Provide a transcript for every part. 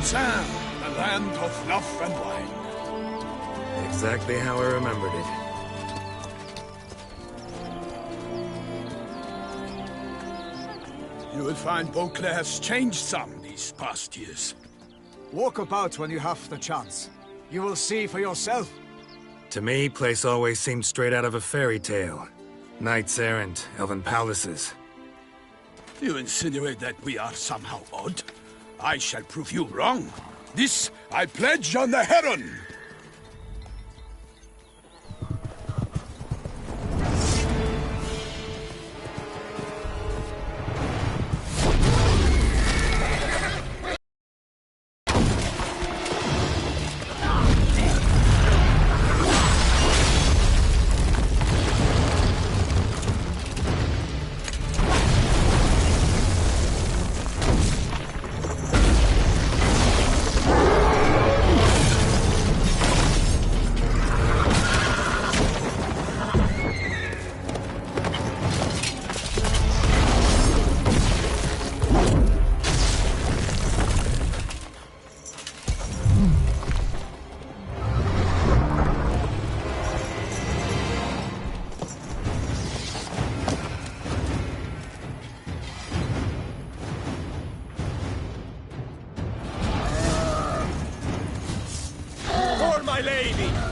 Sand, the land of love and wine. Exactly how I remembered it. You will find Beauclair has changed some these past years. Walk about when you have the chance. You will see for yourself. To me, place always seemed straight out of a fairy tale. Knights errant, elven palaces. You insinuate that we are somehow odd? I shall prove you wrong. This I pledge on the Heron!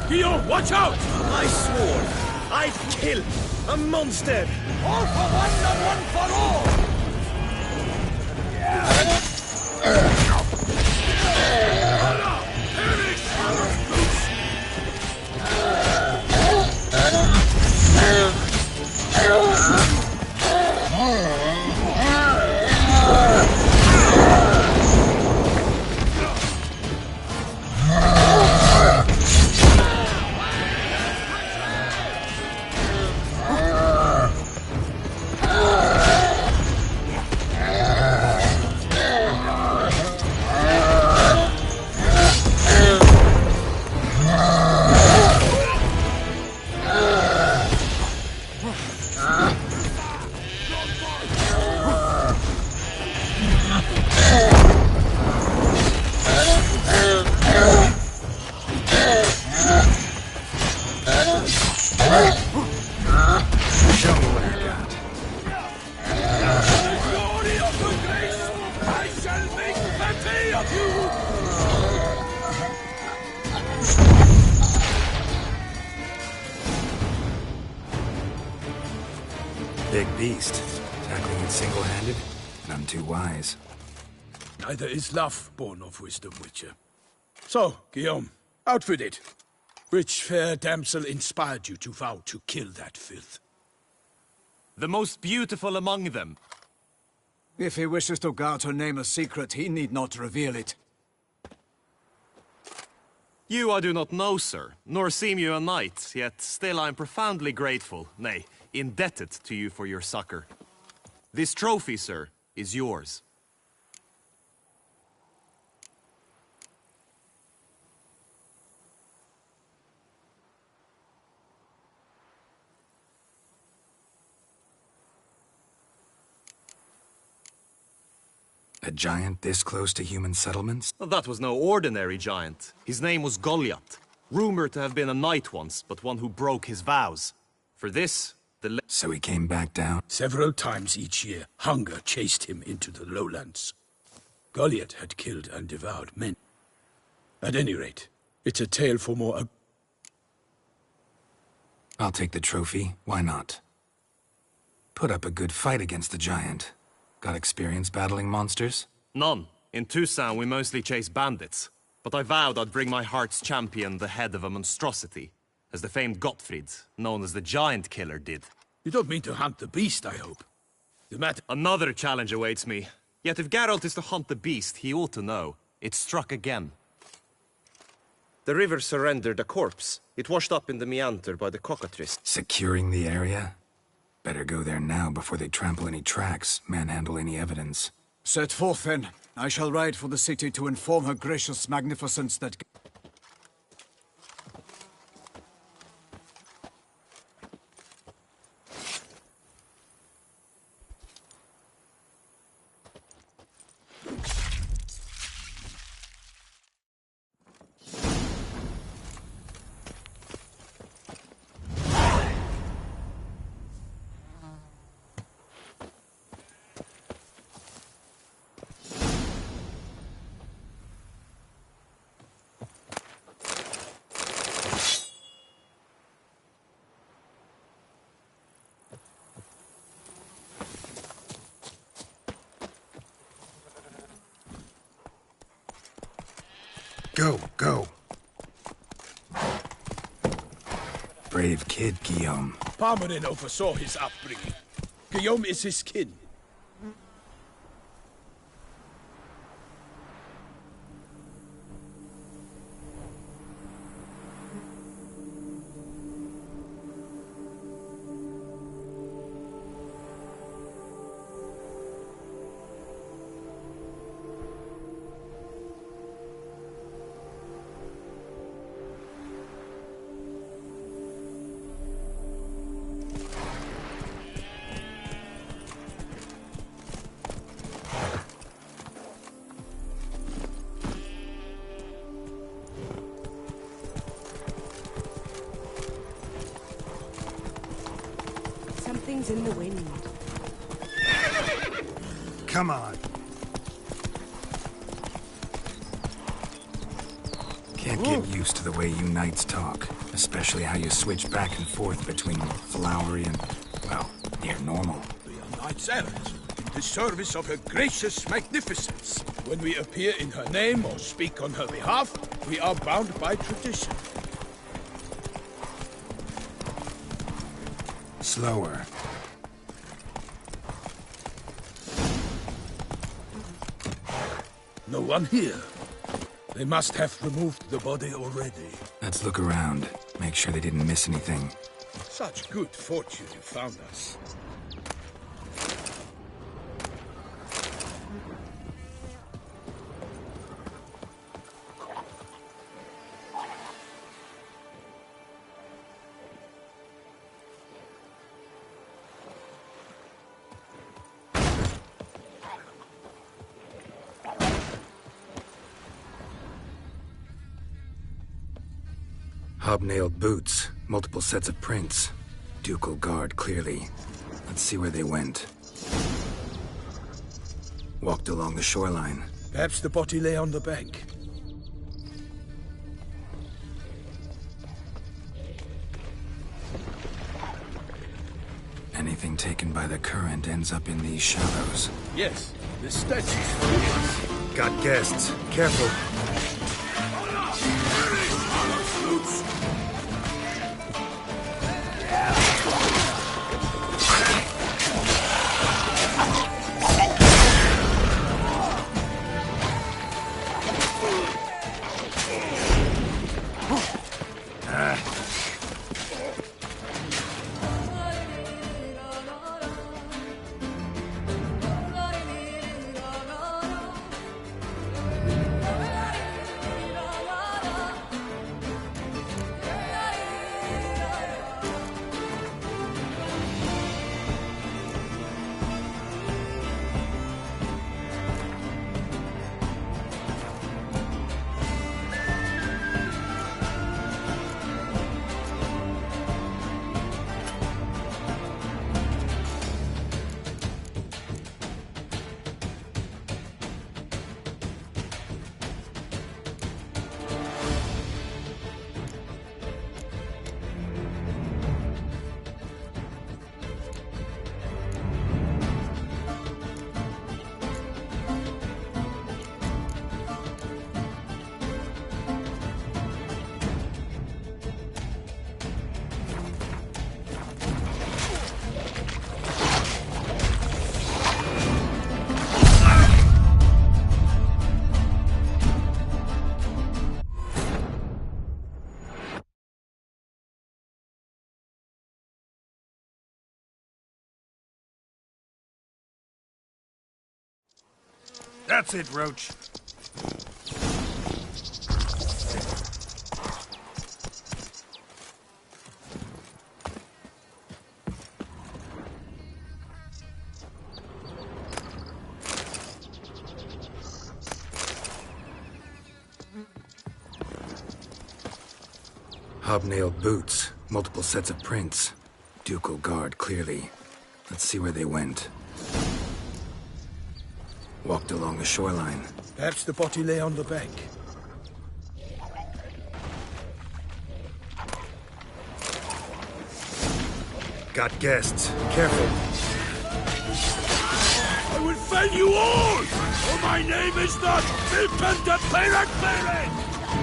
Guillaume, watch out! I swore I'd kill a monster! All for one and one for all! Big beast. Tackling it single-handed? None too wise. Neither is love born of wisdom, Witcher. So, Guillaume, out with it. Which fair damsel inspired you to vow to kill that filth? The most beautiful among them. If he wishes to guard her name a secret, he need not reveal it. You I do not know, sir, nor seem you a knight, yet still I am profoundly grateful, nay, indebted to you for your succor. This trophy, sir, is yours. A giant this close to human settlements? Well, that was no ordinary giant. His name was Goliath, rumored to have been a knight once, but one who broke his vows. For this, So he came back down? Several times each year, hunger chased him into the lowlands. Goliath had killed and devoured men. At any rate, it's a tale for more... I'll take the trophy. Why not? Put up a good fight against the giant. Got experience battling monsters? None. In Toussaint we mostly chase bandits. But I vowed I'd bring my heart's champion the head of a monstrosity, as the famed Gottfried, known as the Giant Killer, did. You don't mean to hunt the beast, I hope. The matter... Another challenge awaits me. Yet if Geralt is to hunt the beast, he ought to know. It struck again. The river surrendered a corpse. It washed up in the meander by the cockatrice. Securing the area? Better go there now before they trample any tracks, manhandle any evidence. Set forth, then. I shall ride for the city to inform her gracious magnificence that... Go, go. Brave kid, Guillaume. Parmanin oversaw his upbringing. Guillaume is his kin. Something's in the wind. Come on. Can't get used to the way you knights talk, especially how you switch back and forth between flowery and, well, near normal. We are knights errant, in the service of her gracious magnificence. When we appear in her name or speak on her behalf, we are bound by tradition. Slower. No one here. They must have removed the body already. Let's look around. Make sure they didn't miss anything. Such good fortune you found us. Hobnailed boots, multiple sets of prints. Ducal guard, clearly. Let's see where they went. Walked along the shoreline. Perhaps the body lay on the bank. Anything taken by the current ends up in these shallows. Yes, the stench is fierce. Got guests. Careful. That's it, Roach. Hobnailed boots, multiple sets of prints. Ducal guard, clearly. Let's see where they went. Walked along the shoreline. Perhaps the body lay on the bank. Got guests. Careful. I will fell you all! For my name is not Milton the Pirate Baron!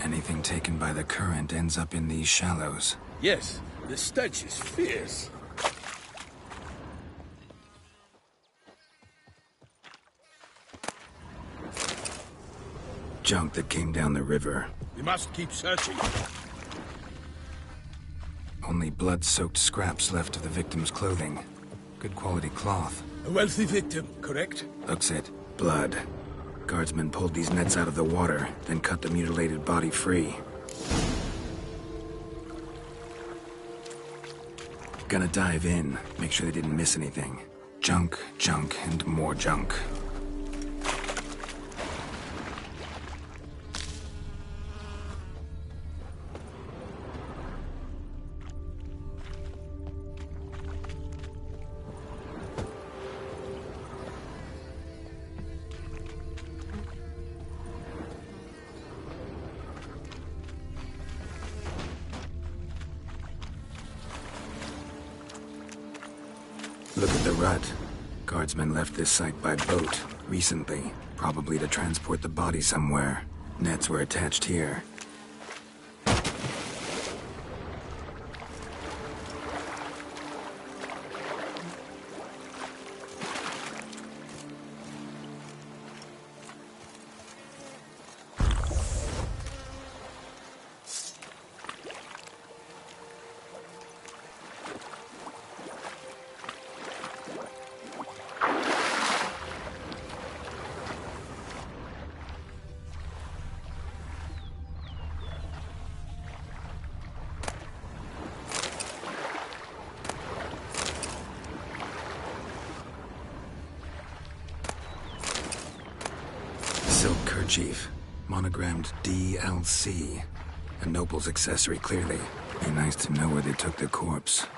Anything taken by the current ends up in these shallows. Yes, the stench is fierce. Junk that came down the river. We must keep searching. Only blood-soaked scraps left of the victim's clothing. Good quality cloth. A wealthy victim, correct? Looks it. Blood. Guardsmen pulled these nets out of the water, then cut the mutilated body free. Gonna dive in, make sure they didn't miss anything. Junk, junk, and more junk. Look at the rut. Guardsmen left this site by boat recently, probably to transport the body somewhere. Nets were attached here. Silk kerchief, monogrammed DLC. A noble's accessory, clearly. Be nice to know where they took the corpse.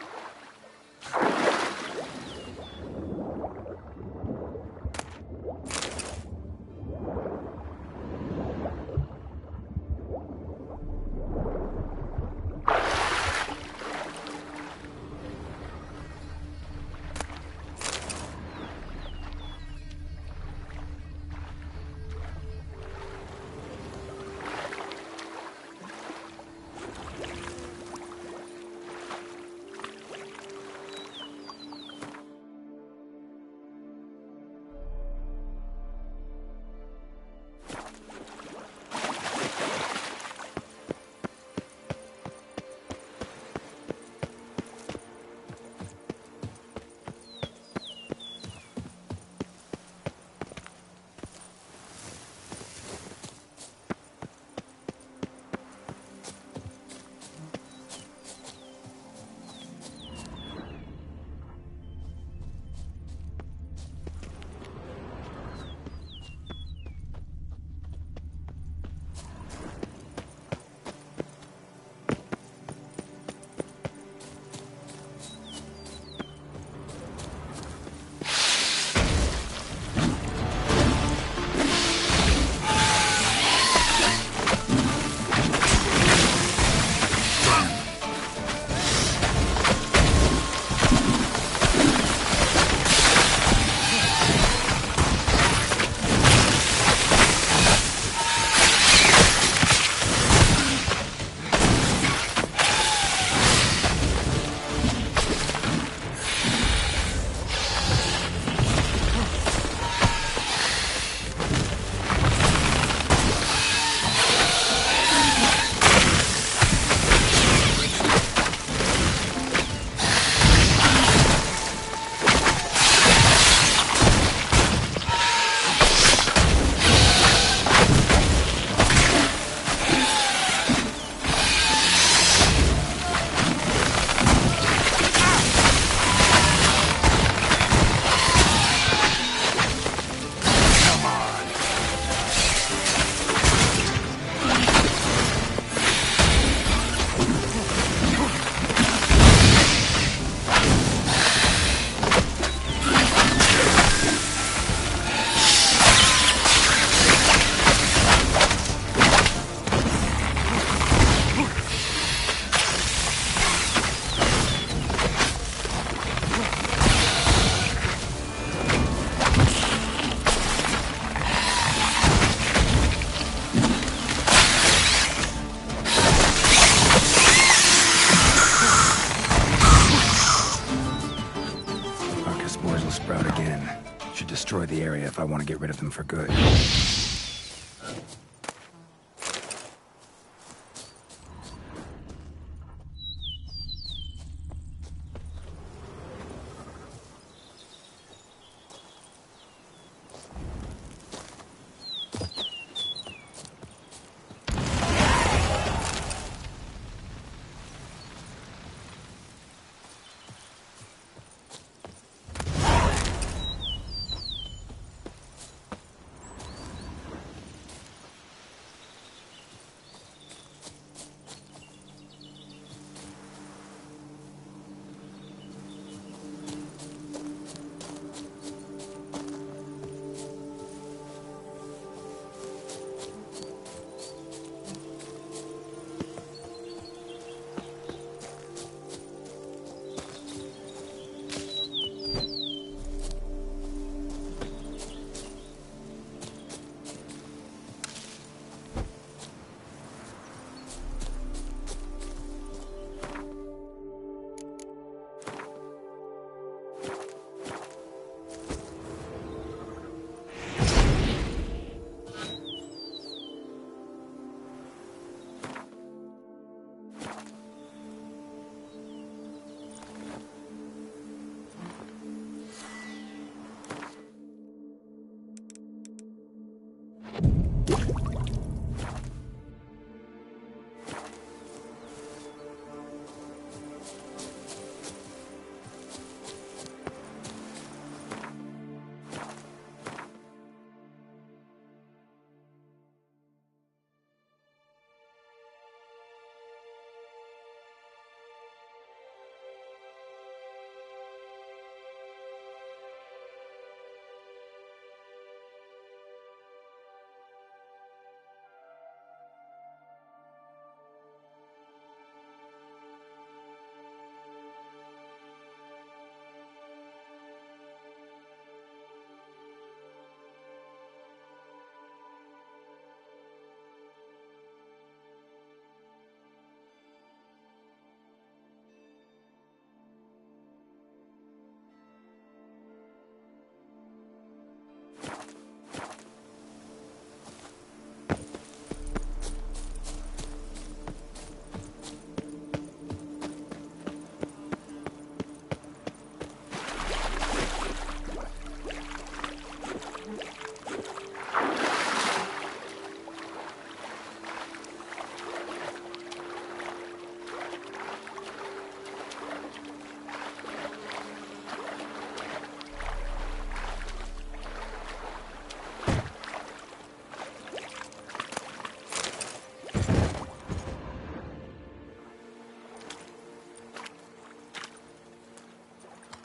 I want to get rid of them for good.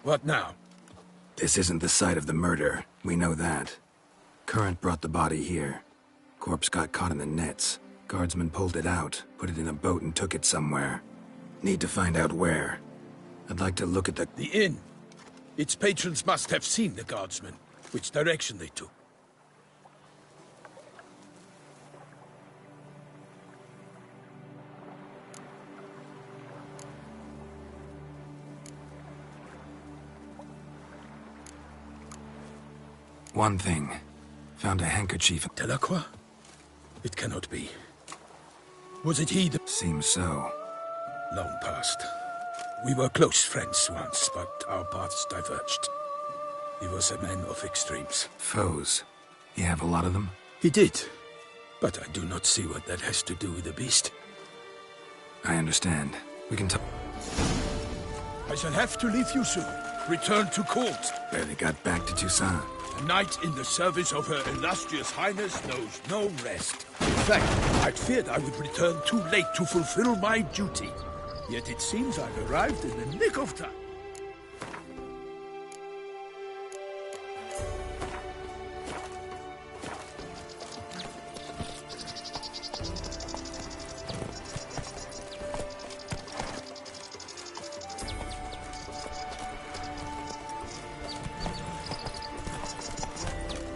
What now? This isn't the site of the murder. We know that. Current brought the body here. Corpse got caught in the nets. Guardsmen pulled it out, put it in a boat and took it somewhere. Need to find out where. I'd like to look at the inn. Its patrons must have seen the guardsmen. Which direction they took. One thing. Found a handkerchief. Delacroix? It cannot be. Was it he that... Seems so. Long past. We were close friends once, but our paths diverged. He was a man of extremes. Foes. You have a lot of them? He did. But I do not see what that has to do with the beast. I understand. We can talk. I shall have to leave you soon. Return to court. Barely got back to Toussaint. A knight in the service of Her Illustrious Highness knows no rest. In fact, I'd feared I would return too late to fulfill my duty. Yet it seems I've arrived in the nick of time.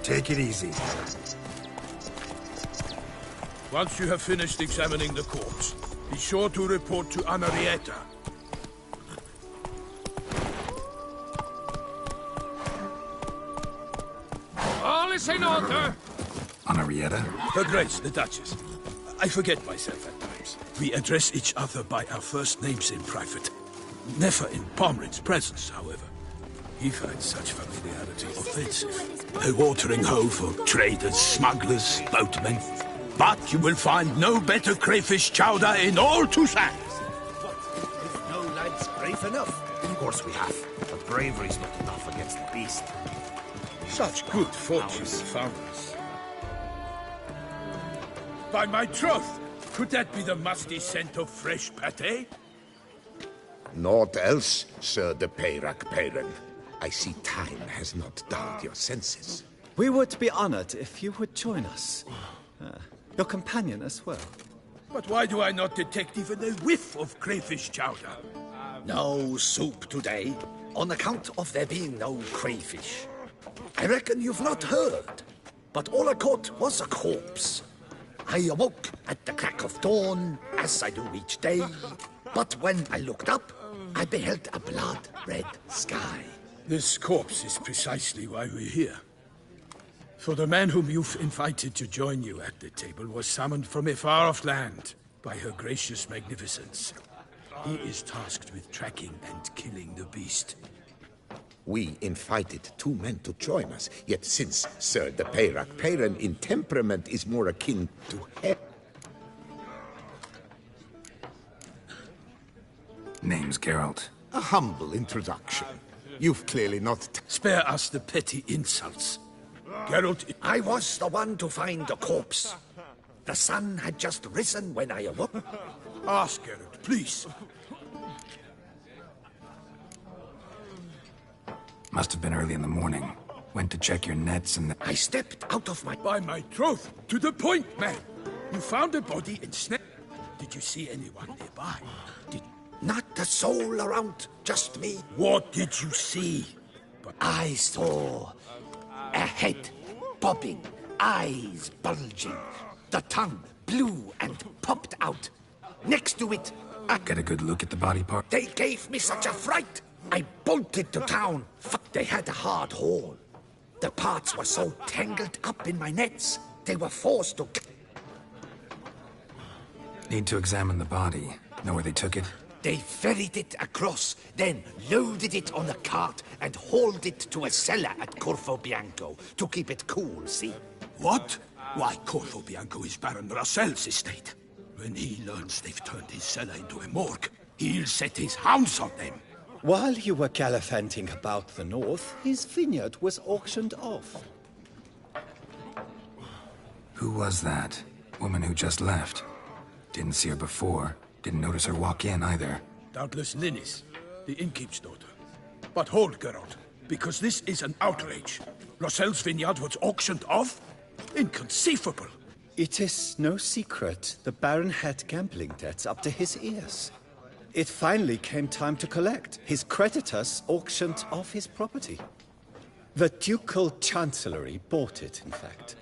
Take it easy. Once you have finished examining the corpse, be sure to report to Anarietta. All is Justice in order! Henrietta? Her Grace, the Duchess. I forget myself at times. We address each other by our first names in private. Never in Pomrin's presence, however. He finds such familiarity offensive. A watering hole for traders, smugglers, boatmen. But you will find no better crayfish chowder in all Toussaint. If no lads brave enough. Of course we have. But bravery's not enough against the beast. Such good fortune found us. By my troth, could that be the musty scent of fresh pâté? Naught else, Sir de Peyrac-Peyran. I see time has not dulled your senses. We would be honored if you would join us. Your companion as well. But why do I not detect even a whiff of crayfish chowder? No soup today, on account of there being no crayfish. I reckon you've not heard, but all I caught was a corpse. I awoke at the crack of dawn, as I do each day, but when I looked up, I beheld a blood-red sky. This corpse is precisely why we're here. For the man whom you've invited to join you at the table was summoned from a far-off land by her gracious magnificence. He is tasked with tracking and killing the beast. We invited 2 men to join us, yet since Sir de Peyrac-Peyran in temperament is more akin to hell. Name's Geralt. A humble introduction. You've clearly not... Spare us the petty insults. Geralt... I was the one to find the corpse. The sun had just risen when I awoke. Ask Geralt, please. Must have been early in the morning. Went to check your nets and... I stepped out of my... By my troth, to the point, man. You found a body in Snap. Did you see anyone nearby? Not a soul around, just me. What did you see? I saw a head bobbing, eyes bulging, the tongue blue and popped out. Next to it, Get a good look at the body part? they gave me such a fright. I bolted to town. They had a hard haul. The parts were so tangled up in my nets, they were forced to... Need to examine the body. Know where they took it? They ferried it across, then loaded it on a cart and hauled it to a cellar at Corvo Bianco to keep it cool, see? What? Why, Corvo Bianco is Baron Russell's estate. When he learns they've turned his cellar into a morgue, he'll set his hounds on them. While you were gallivanting about the north, his vineyard was auctioned off. Who was that? Woman who just left. Didn't see her before. Didn't notice her walk in either. Doubtless Linnis, the innkeep's daughter. But hold, Geralt, because this is an outrage. Russell's vineyard was auctioned off? Inconceivable. It is no secret the Baron had gambling debts up to his ears. It finally came time to collect. His creditors auctioned off his property. The Ducal Chancellery bought it, in fact.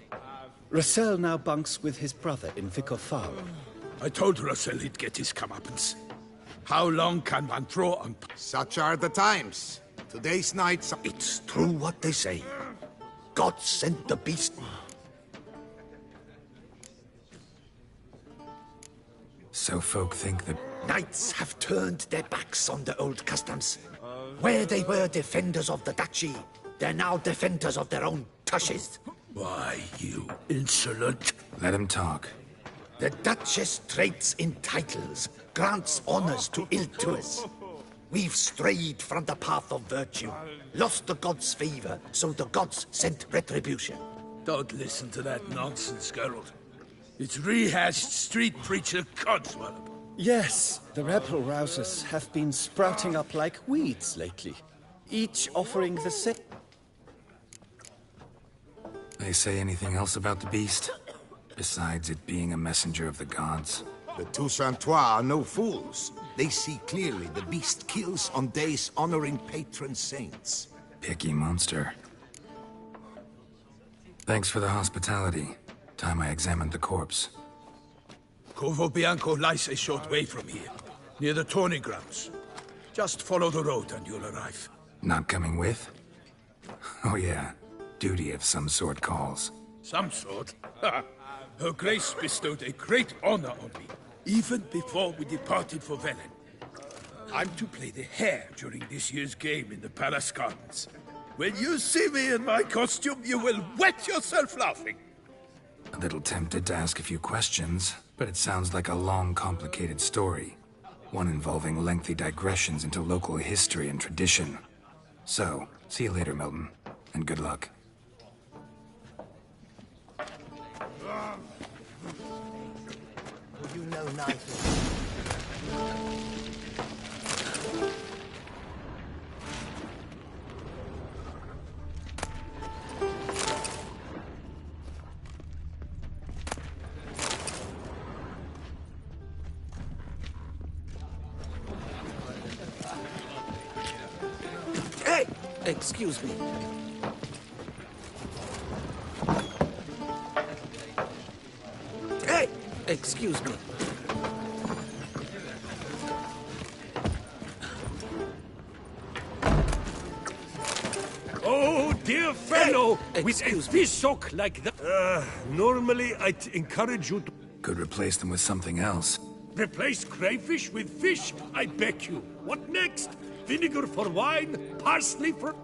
Russell now bunks with his brother in Vicar Farm. I told Russell he'd get his comeuppance. How long can one draw on... Such are the times. Today's night... It's true what they say. God sent the beast. So folk think that... Knights have turned their backs on the old customs. Where they were defenders of the duchy, they're now defenders of their own tushes. Why, you insolent... Let him talk. The Duchess trades in titles, grants honors to ill-doers. We've strayed from the path of virtue, lost the gods' favor, so the gods sent retribution. Don't listen to that nonsense, Geralt. It's rehashed street preacher codswallop. Yes, the rebel rousers have been sprouting up like weeds lately, each offering the same... They say anything else about the beast? Besides it being a messenger of the gods? The Toussaintois are no fools. They see clearly the beast kills on days honoring patron saints. Picky monster. Thanks for the hospitality. Time I examined the corpse. Corvo Bianco lies a short way from here, near the tourney grounds. Just follow the road and you'll arrive. Not coming with? Oh yeah. Duty of some sort calls. Some sort. Her Grace bestowed a great honor on me, even before we departed for Velen. I'm to play the hare during this year's game in the Palace Gardens. When you see me in my costume, you will wet yourself laughing. A little tempted to ask a few questions, but it sounds like a long, complicated story. One involving lengthy digressions into local history and tradition. So, see you later, Milton, and good luck. You know nothing. Hey! Excuse me. Hey! Excuse me. Oh, dear fellow, Hey, with a excuse me. fish hook like that. Normally, I'd encourage you to Could replace them with something else. replace crayfish with fish, I beg you. What next? Vinegar for wine, parsley for...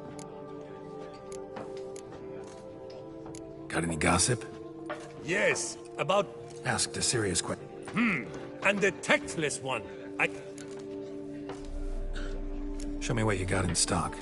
Got any gossip? Yes, about... Asked a serious question. and the tactless one. Show me what you got in stock.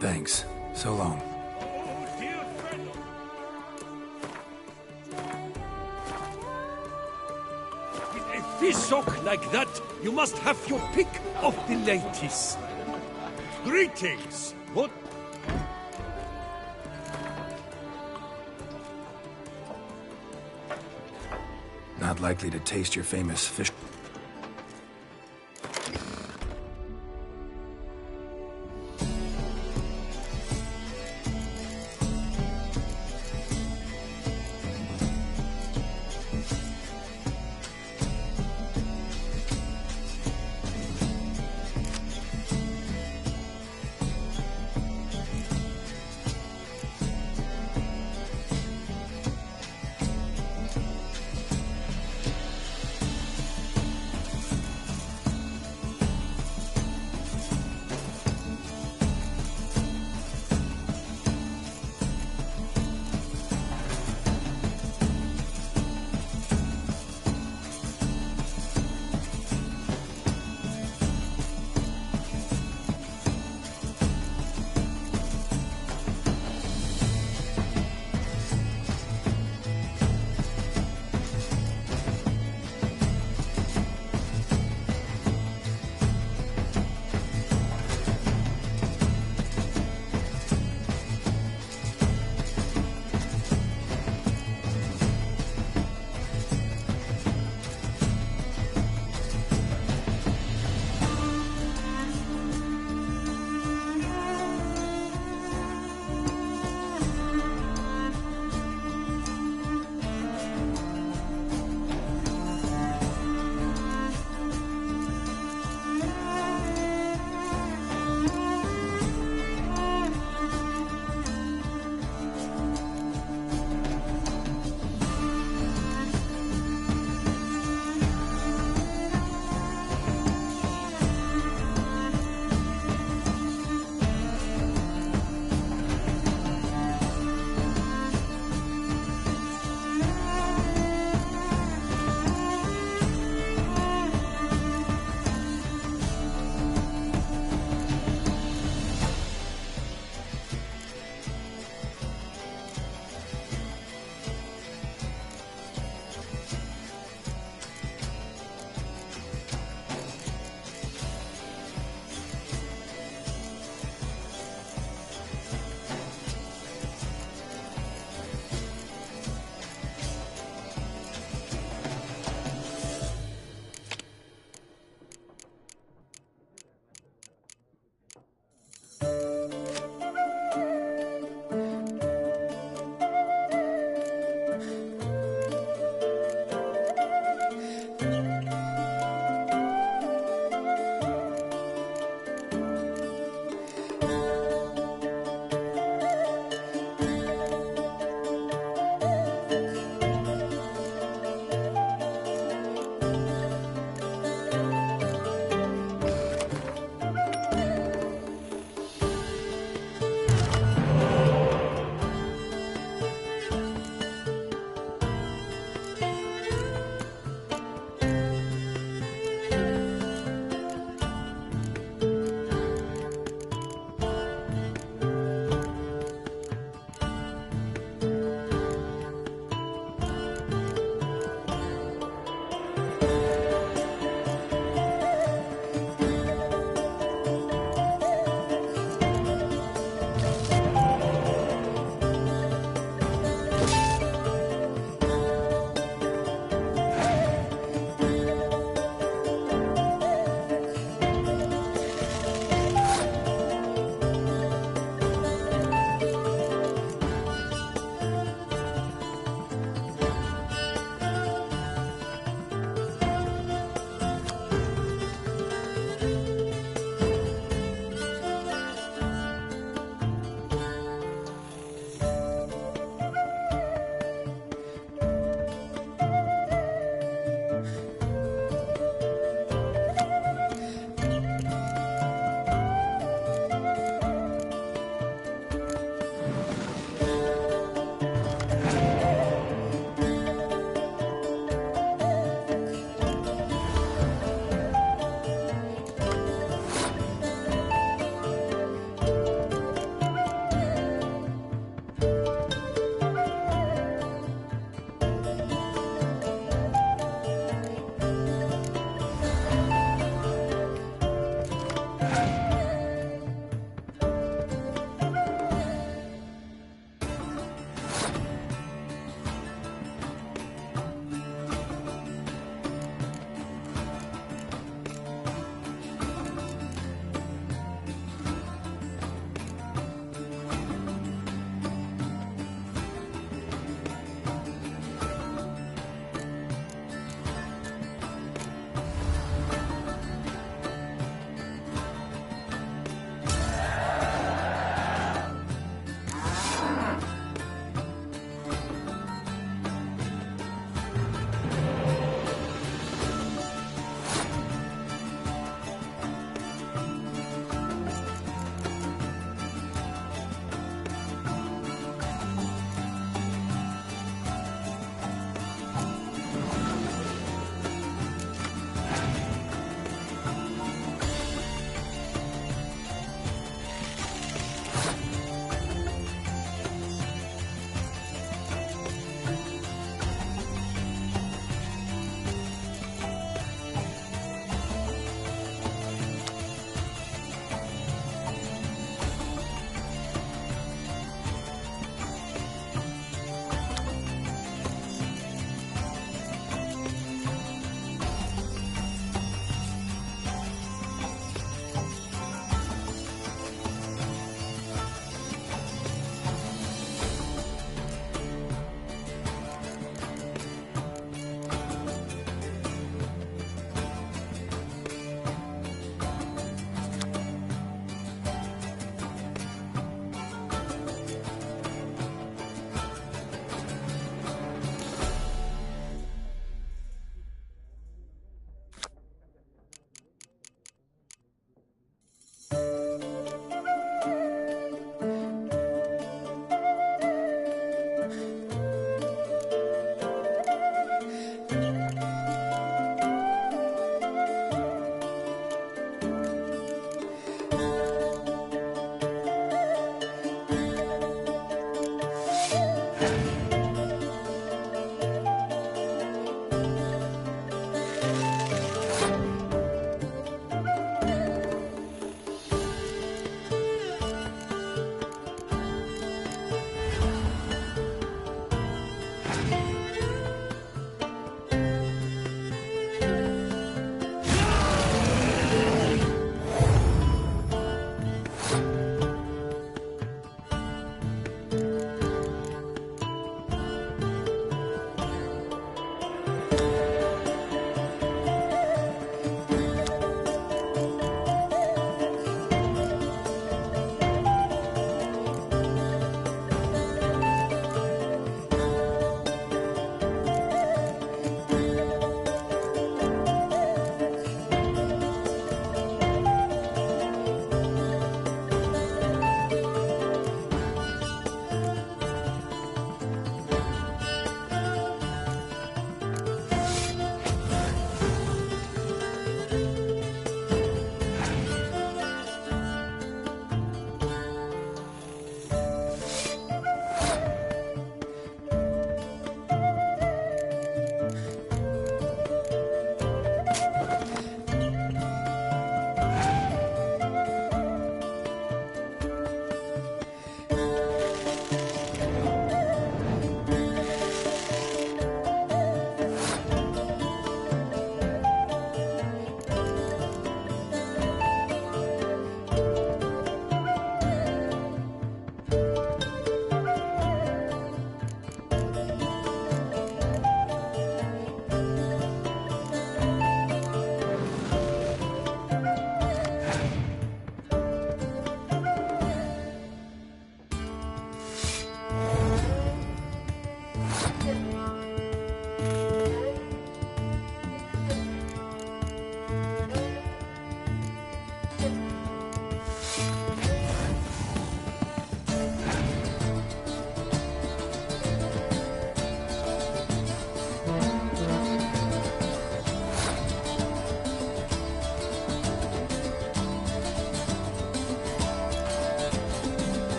Thanks. So long. With a fish hook like that, you must have your pick of the ladies. Greetings! What? Not likely to taste your famous fish.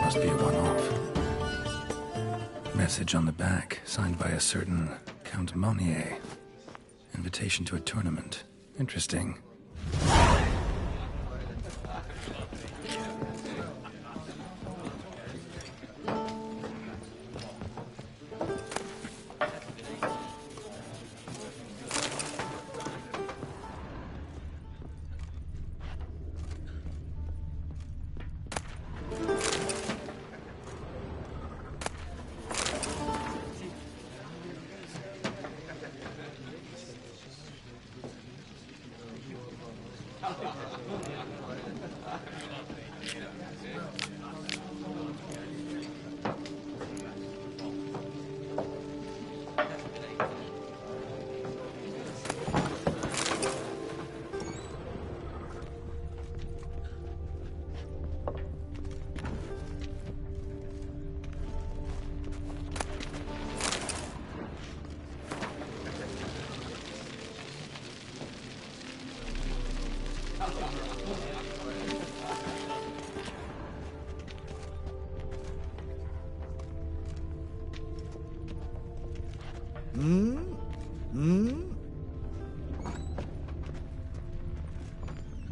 Must be a one-off. Message on the back, signed by a certain Count Monnier. Invitation to a tournament. Interesting.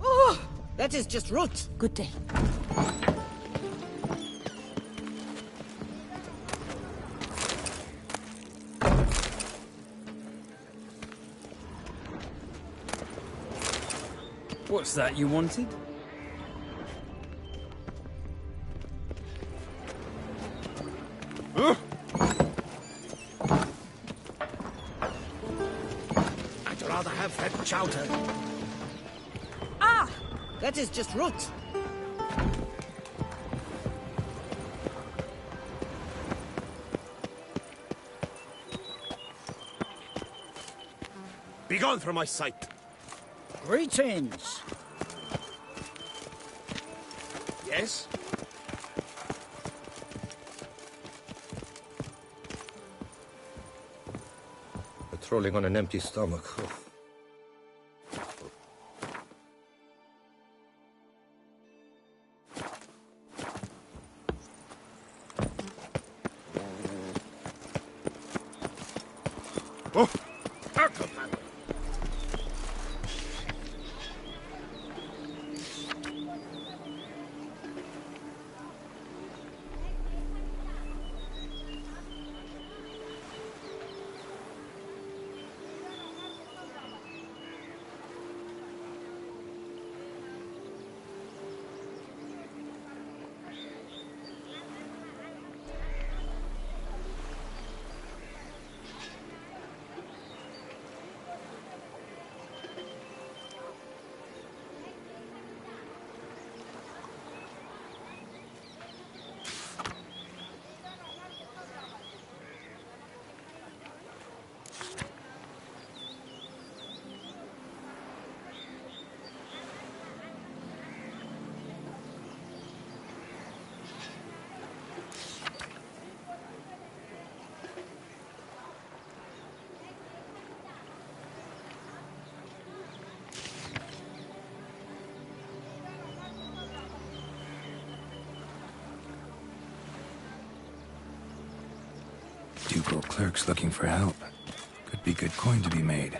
Oh, that is just rot. Good day. What's that you wanted? I'd rather have that chowder. Ah, that is just rot. Begone from my sight! Greetings. Yes? Patrolling on an empty stomach. Oh! Out of that! Ducal clerks looking for help. Could be good coin to be made.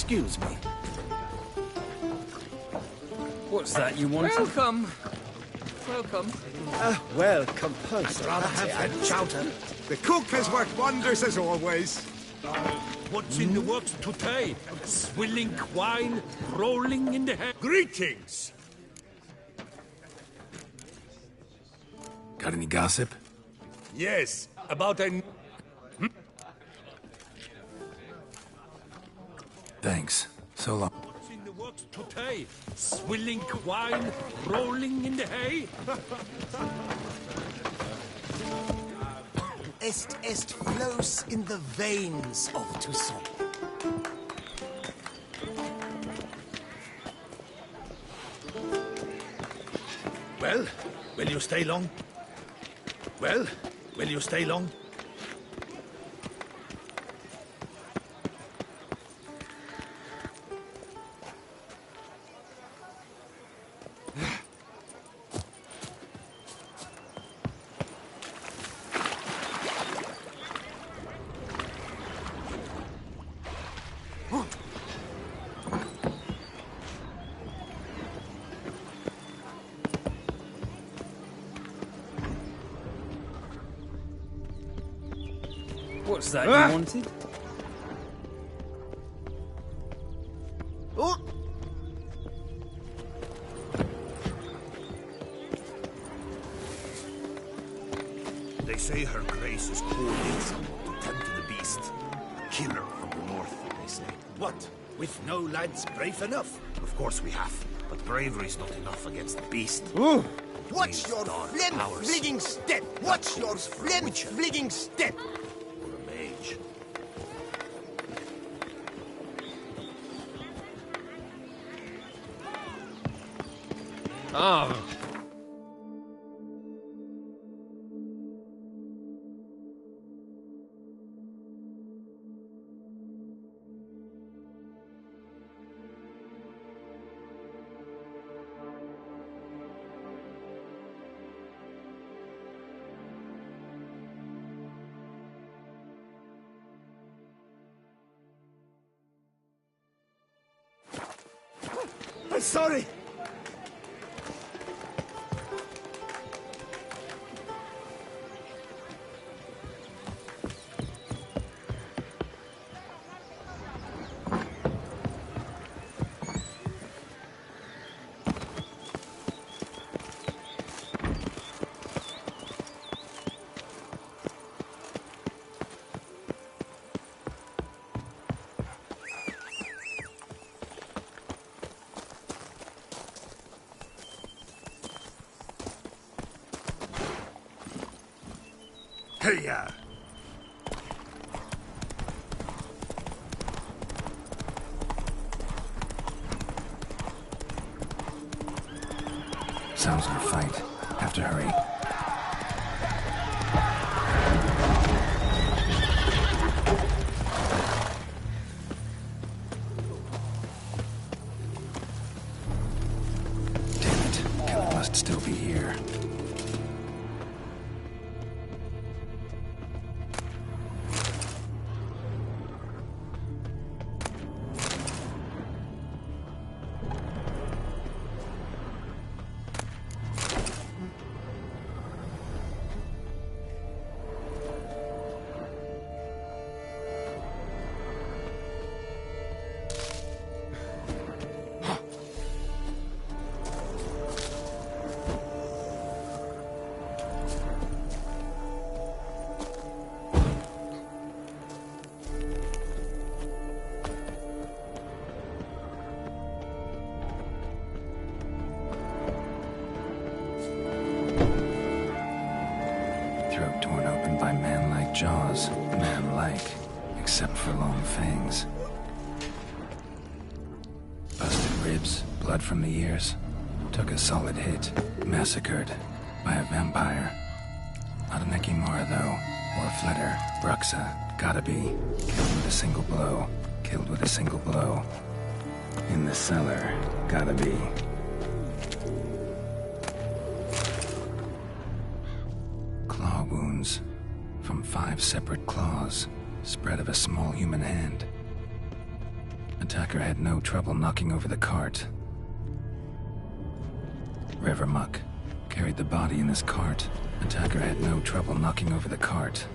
Excuse me. What's that you wanted? Welcome. Welcome. Well composed. I'd rather have chowder. The cook has worked wonders as always. What's in the works today? Swilling wine, rolling in the hair. Greetings! Got any gossip? Yes, about an... Thanks. So long. What's in the works today? Swilling wine, rolling in the hay? Est flows in the veins of Toussaint. Well, will you stay long? Well, will you stay long? What's that you wanted? Oh! They say her grace is called in someone to tend to the beast. Killer from the north, they say. What? With no lads brave enough? Of course we have, but bravery is not enough against the beast. Watch your dark phlegm powers. fligging step! Watch your phlegm fligging step! Or a mage. Ah. I'm sorry. Hey-ya! Sounds like a fight. Have to hurry. Damn it. Killer must still be here. Throat torn open by man-like jaws. Man-like, except for long fangs. Busted ribs, blood from the ears. Took a solid hit. Massacred by a vampire. Not an Ekimara, though. Or a Fletter. Bruxa. Gotta be. Killed with a single blow. Killed with a single blow. In the cellar. Gotta be. Claw wounds from 5 separate claws, spread of a small human hand. A Attacker had no trouble knocking over the cart. River muck. Carried the body in his cart. Attacker had no trouble knocking over the cart.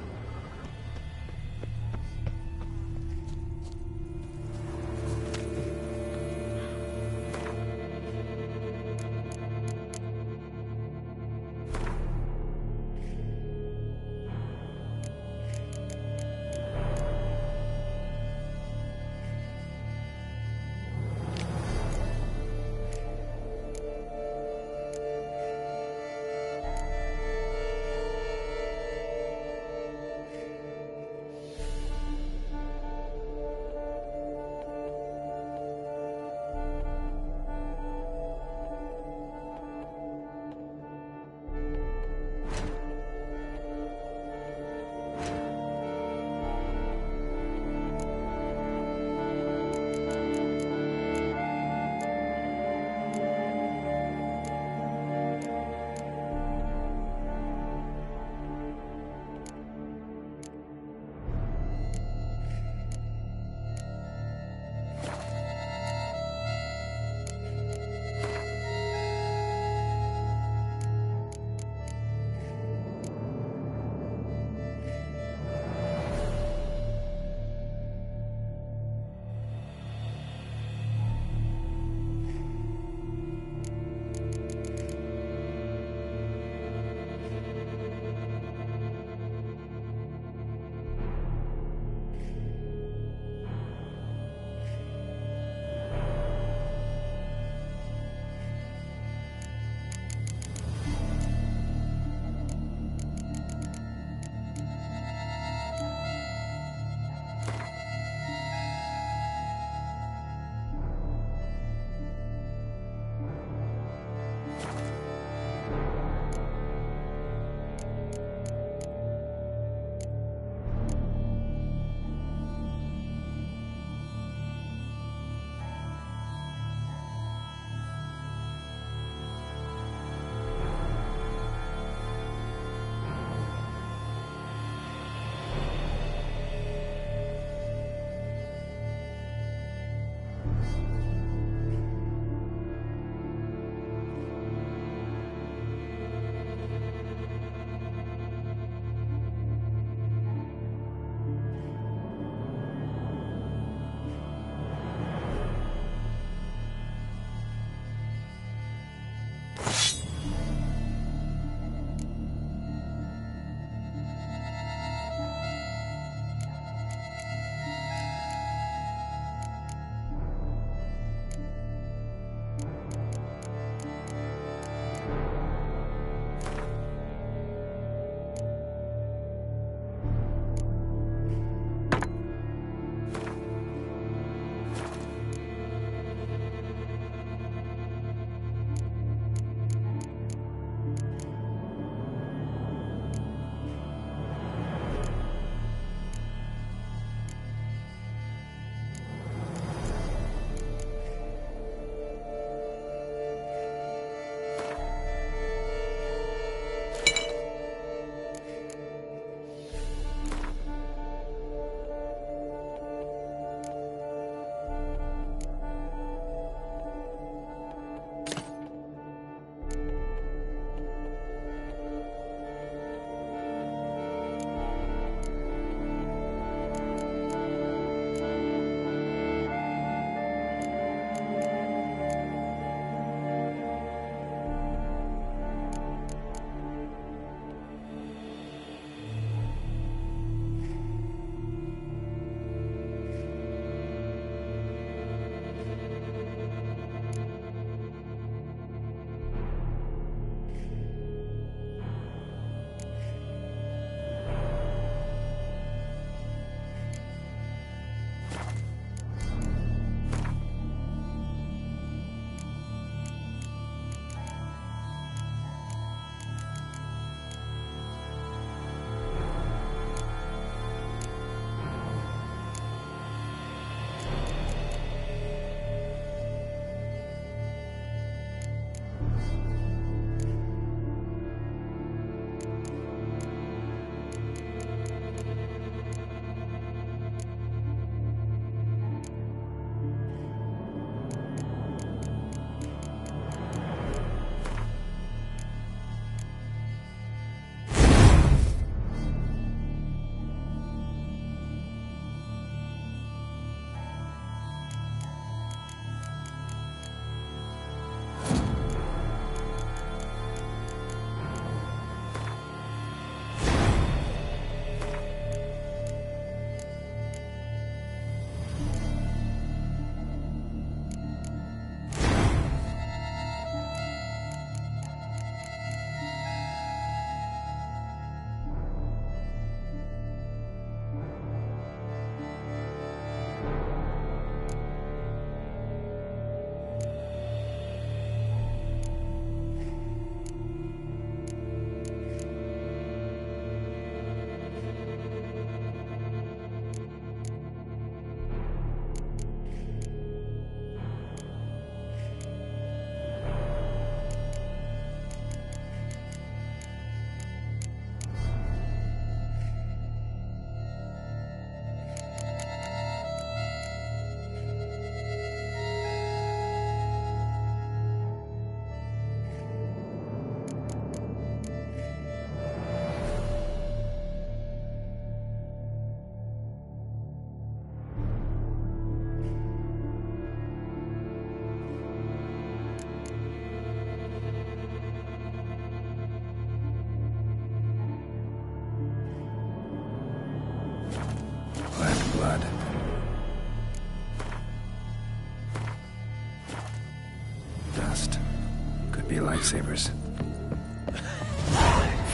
lifesavers.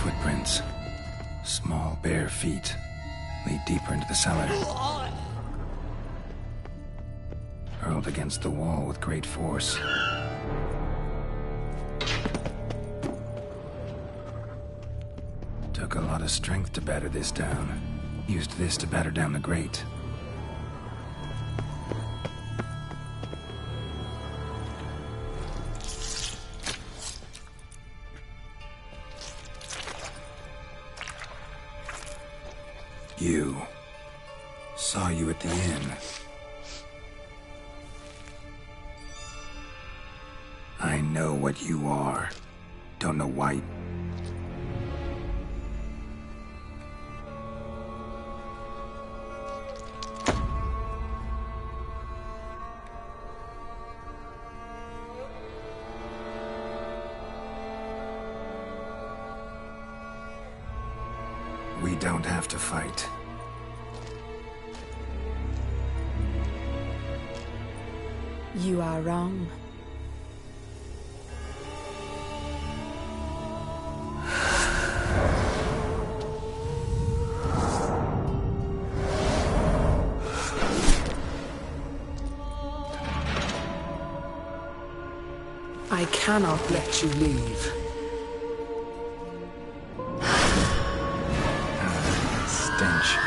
Footprints. Small, bare feet lead deeper into the cellar. Hurled against the wall with great force. Took a lot of strength to batter this down. Used this to batter down the grate. You. Saw you at the inn. I know what you are. Don't know why. We don't have to fight. You are wrong. I cannot let you leave. Stench.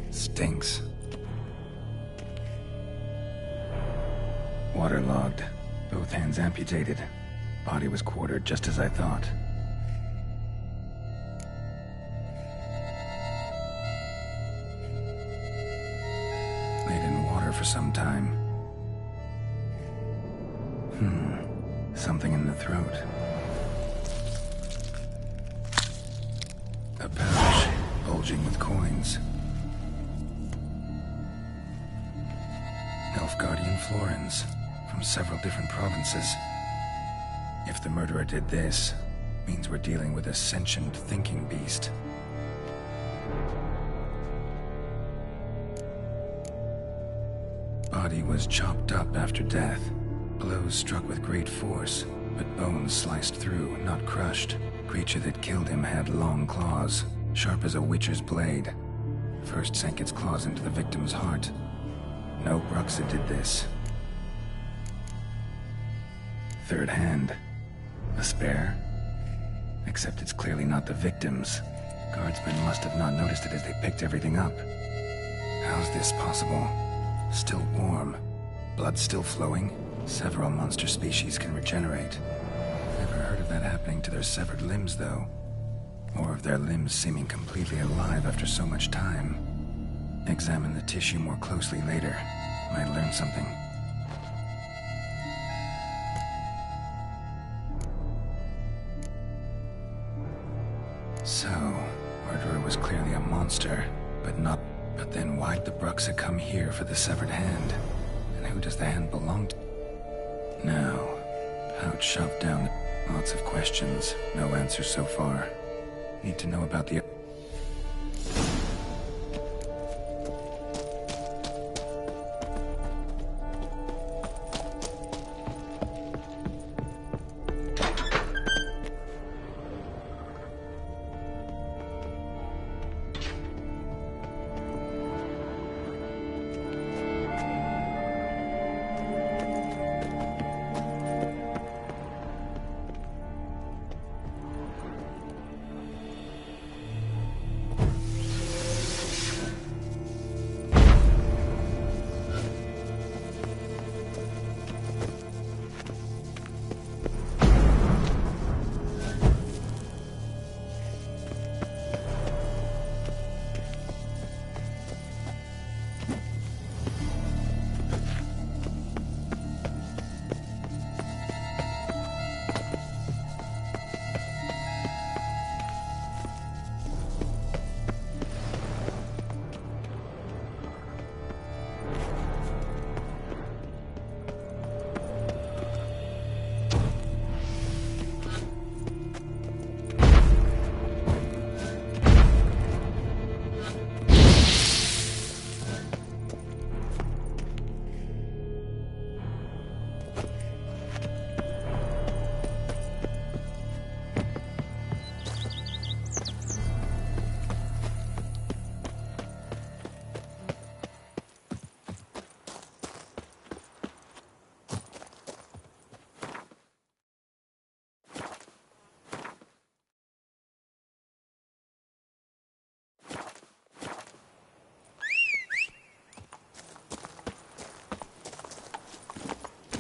Stinks. Waterlogged. Both hands amputated. Body was quartered just as I thought. Laid in water for some time. Something in the throat. A pouch bulging with coins. Guardian florins from several different provinces. If the murderer did this, means we're dealing with a sentient thinking beast. Body was chopped up after death. Blows struck with great force, but bones sliced through, not crushed. Creature that killed him had long claws, sharp as a witcher's blade. First sank its claws into the victim's heart. No Bruxa did this. Third hand. A spare? Except it's clearly not the victim's. Guardsmen must have not noticed it as they picked everything up. How's this possible? Still warm. Blood still flowing? Several monster species can regenerate. Never heard of that happening to their severed limbs, though. Or of their limbs seeming completely alive after so much time. Examine the tissue more closely later. Might learn something. So, murderer was clearly a monster, but not... But then why'd the Bruxa come here for the severed hand? And who does the hand belong to? Now, pouch shoved down. Lots of questions, no answers so far. Need to know about the...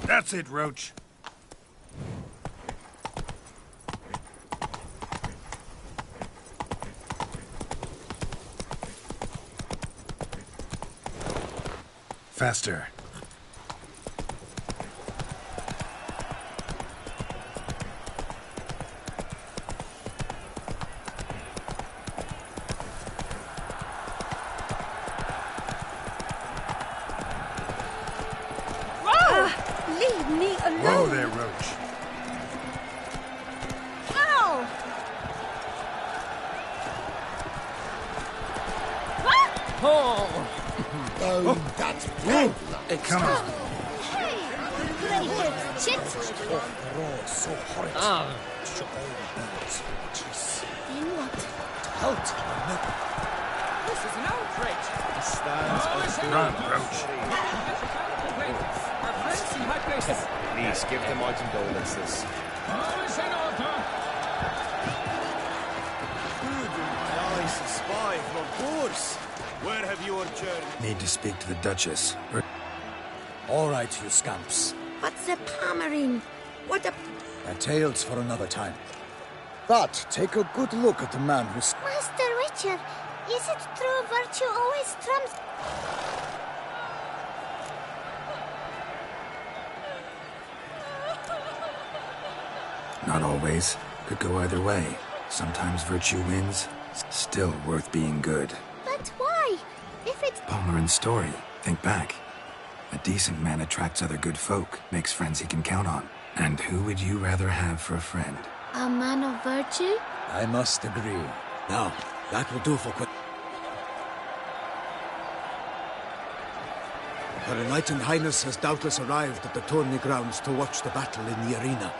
That's it, Roach. Faster. Leave me alone! Whoa there, Roach. Ow! Oh, that's bad. Come on. Hey! Great chit! So horrid. Jeez. Then what? Out. This is an outrage. Run, Roach. Our friends in high places. Please, give them our condolences. Where have you adjourned? Need to speak to the Duchess. All right, you scamps. What's a palmering? What a... Their tales for another time. But take a good look at the man who's... Master Richard, is it true virtue always trumps... Not always. Could go either way. Sometimes virtue wins. Still worth being good. But why? If it's... Palmerin's story. Think back. A decent man attracts other good folk, makes friends he can count on. And who would you rather have for a friend? A man of virtue? I must agree. Now, that will do for quick. Her Enlightened Highness has doubtless arrived at the tourney grounds to watch the battle in the arena.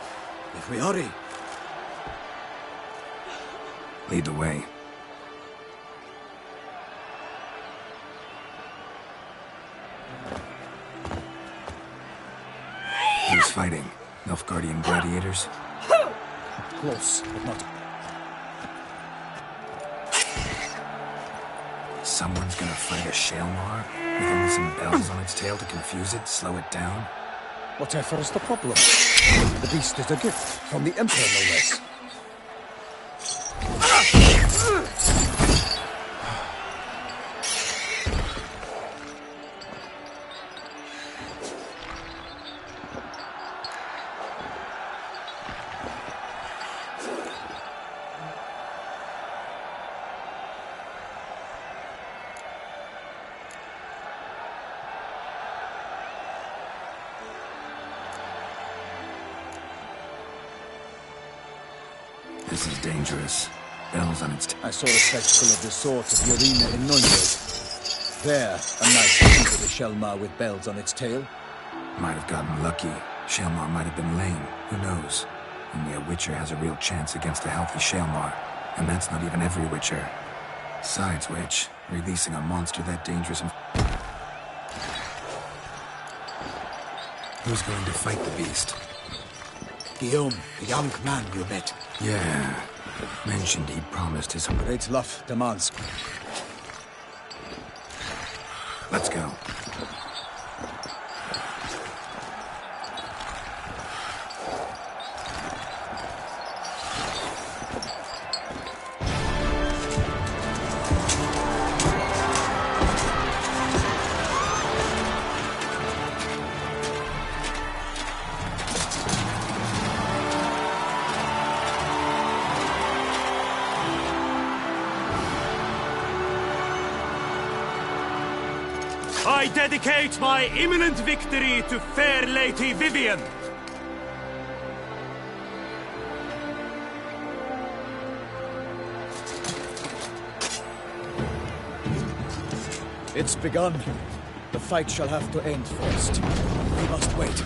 If we hurry... Lead the way. Who's fighting? Nilfgaardian gladiators? Close, but not... Someone's gonna fight a Shaelmar? With only some bells on its tail to confuse it, slow it down? Whatever is the problem? The beast is a gift from the Emperor, no less. This is dangerous. Bells on its I saw a spectacle of the sort of Yarina in Nuremberg. There, a knight defeated a Shelmar with bells on its tail. Might have gotten lucky. Shelmar might have been lame. Who knows? Only a Witcher has a real chance against a healthy Shelmar. And that's not even every Witcher. Besides which, releasing a monster that dangerous and... Who's going to fight the beast? Guillaume, the young man you met. Yeah. Mentioned he'd promised his... Great love demands. Let's go. I dedicate my imminent victory to fair Lady Vivian. It's begun. The fight shall have to end first. We must wait.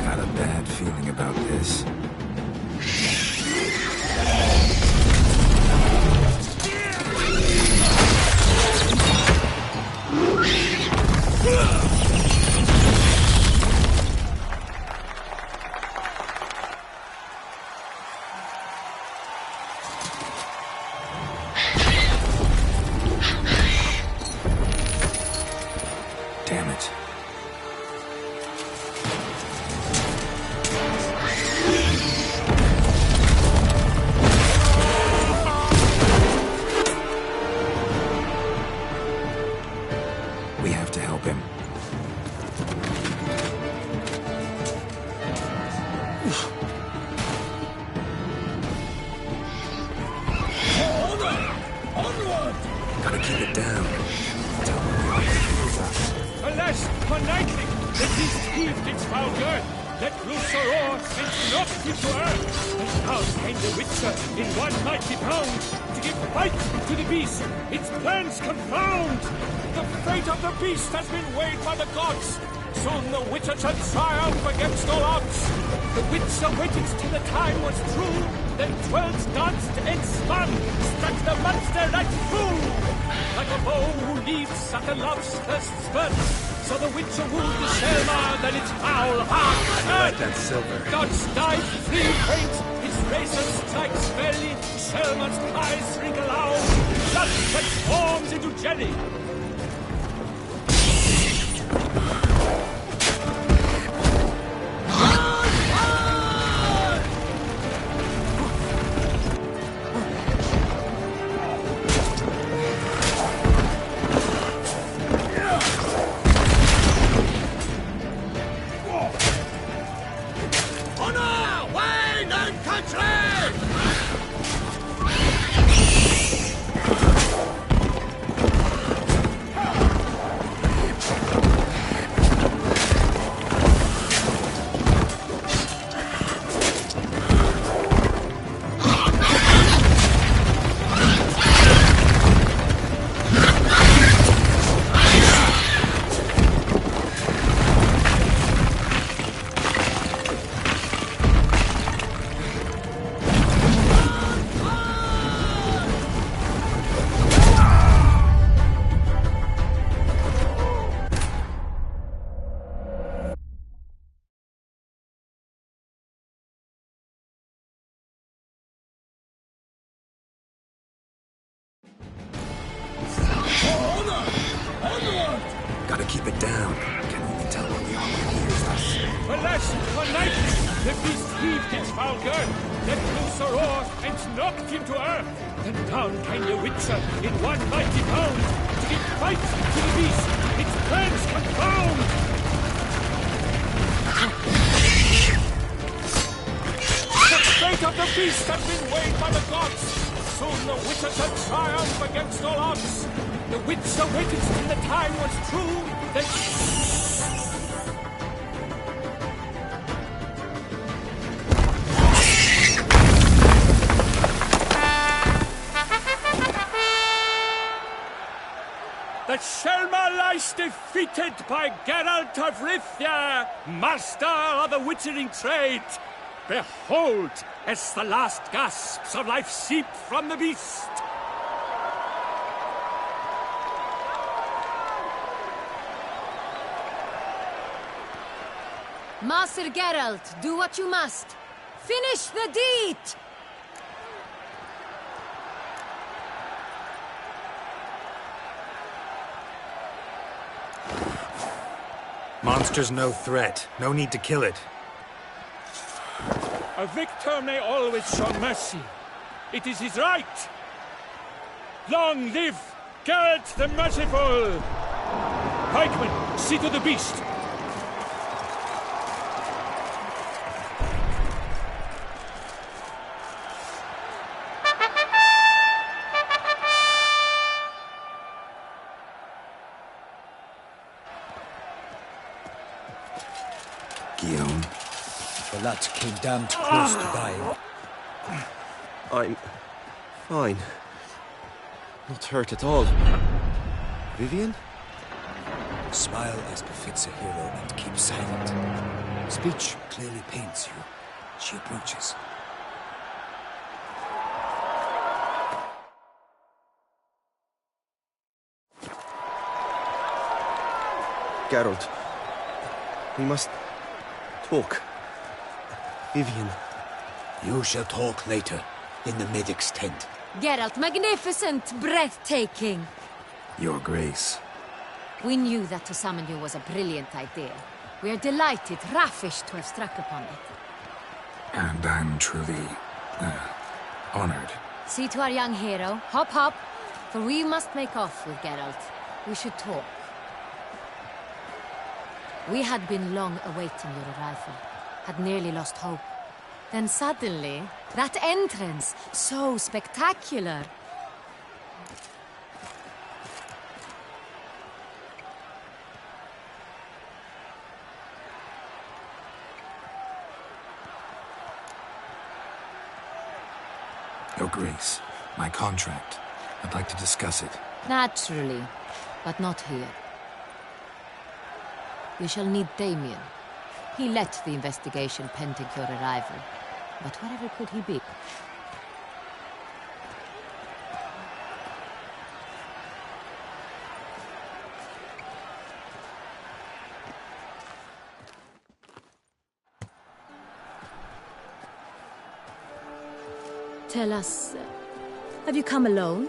Got a bad feeling about this. Damn it. We have to help him. Gotta keep it down. Alas, for nightly, the beast heaved its foul girth, let loose a roar, and knocked it to earth. And down came the Witcher in one mighty bound, to give fight to the beast, its plans confound. The fate of the beast has been weighed by the gods. Soon the Witcher shall triumph against all odds. The Witcher waited till the time was true, then twirled, danced, and spun, struck the monster right through. Like a bow who leaves at a love's first spurt, so the Witcher wooed the Selma, then its foul heart Like that silver. Gods dive, free faint, his razor strikes belly, Selma's eyes wrinkle out, blood transforms into jelly. Gotta keep it down. Can only tell when the army hears us. Alas, for nightly, the beast heaved its foul girth, let loose a roar, and knocked him to earth. Then down came the Witcher in one mighty bound, to give fight to the beast, its plans confound. beast has been weighed by the gods. Soon the witches shall triumph against all odds. The witcher waited till the time was true, then... The Shelma lies defeated by Geralt of Rithia, master of the witchering trade. Behold, as the last gasps of life seep from the beast. Master Geralt, do what you must. Finish the deed! Monster's no threat. No need to kill it. A victor may always show mercy. It is his right. Long live Geralt the Merciful! Pikeman, see to the beast. Guillaume. The lad came damned close to dying. I'm fine. Not hurt at all. Vivian? Smile as befits a hero and keep silent. Speech clearly pains you. She approaches. Geralt. We must talk. Vivian. You shall talk later, in the medic's tent. Geralt, magnificent, breathtaking. Your Grace. We knew that to summon you was a brilliant idea. We are delighted, ravished to have struck upon it. And I'm truly, honored. See to our young hero. Hop, hop. For we must make off with Geralt. We should talk. We had been long awaiting your arrival. Had nearly lost hope. Then suddenly, that entrance, so spectacular. Your Grace, my contract. I'd like to discuss it. Naturally, but not here. We shall need Damien. He led the investigation pending your arrival. But wherever could he be? Tell us, have you come alone?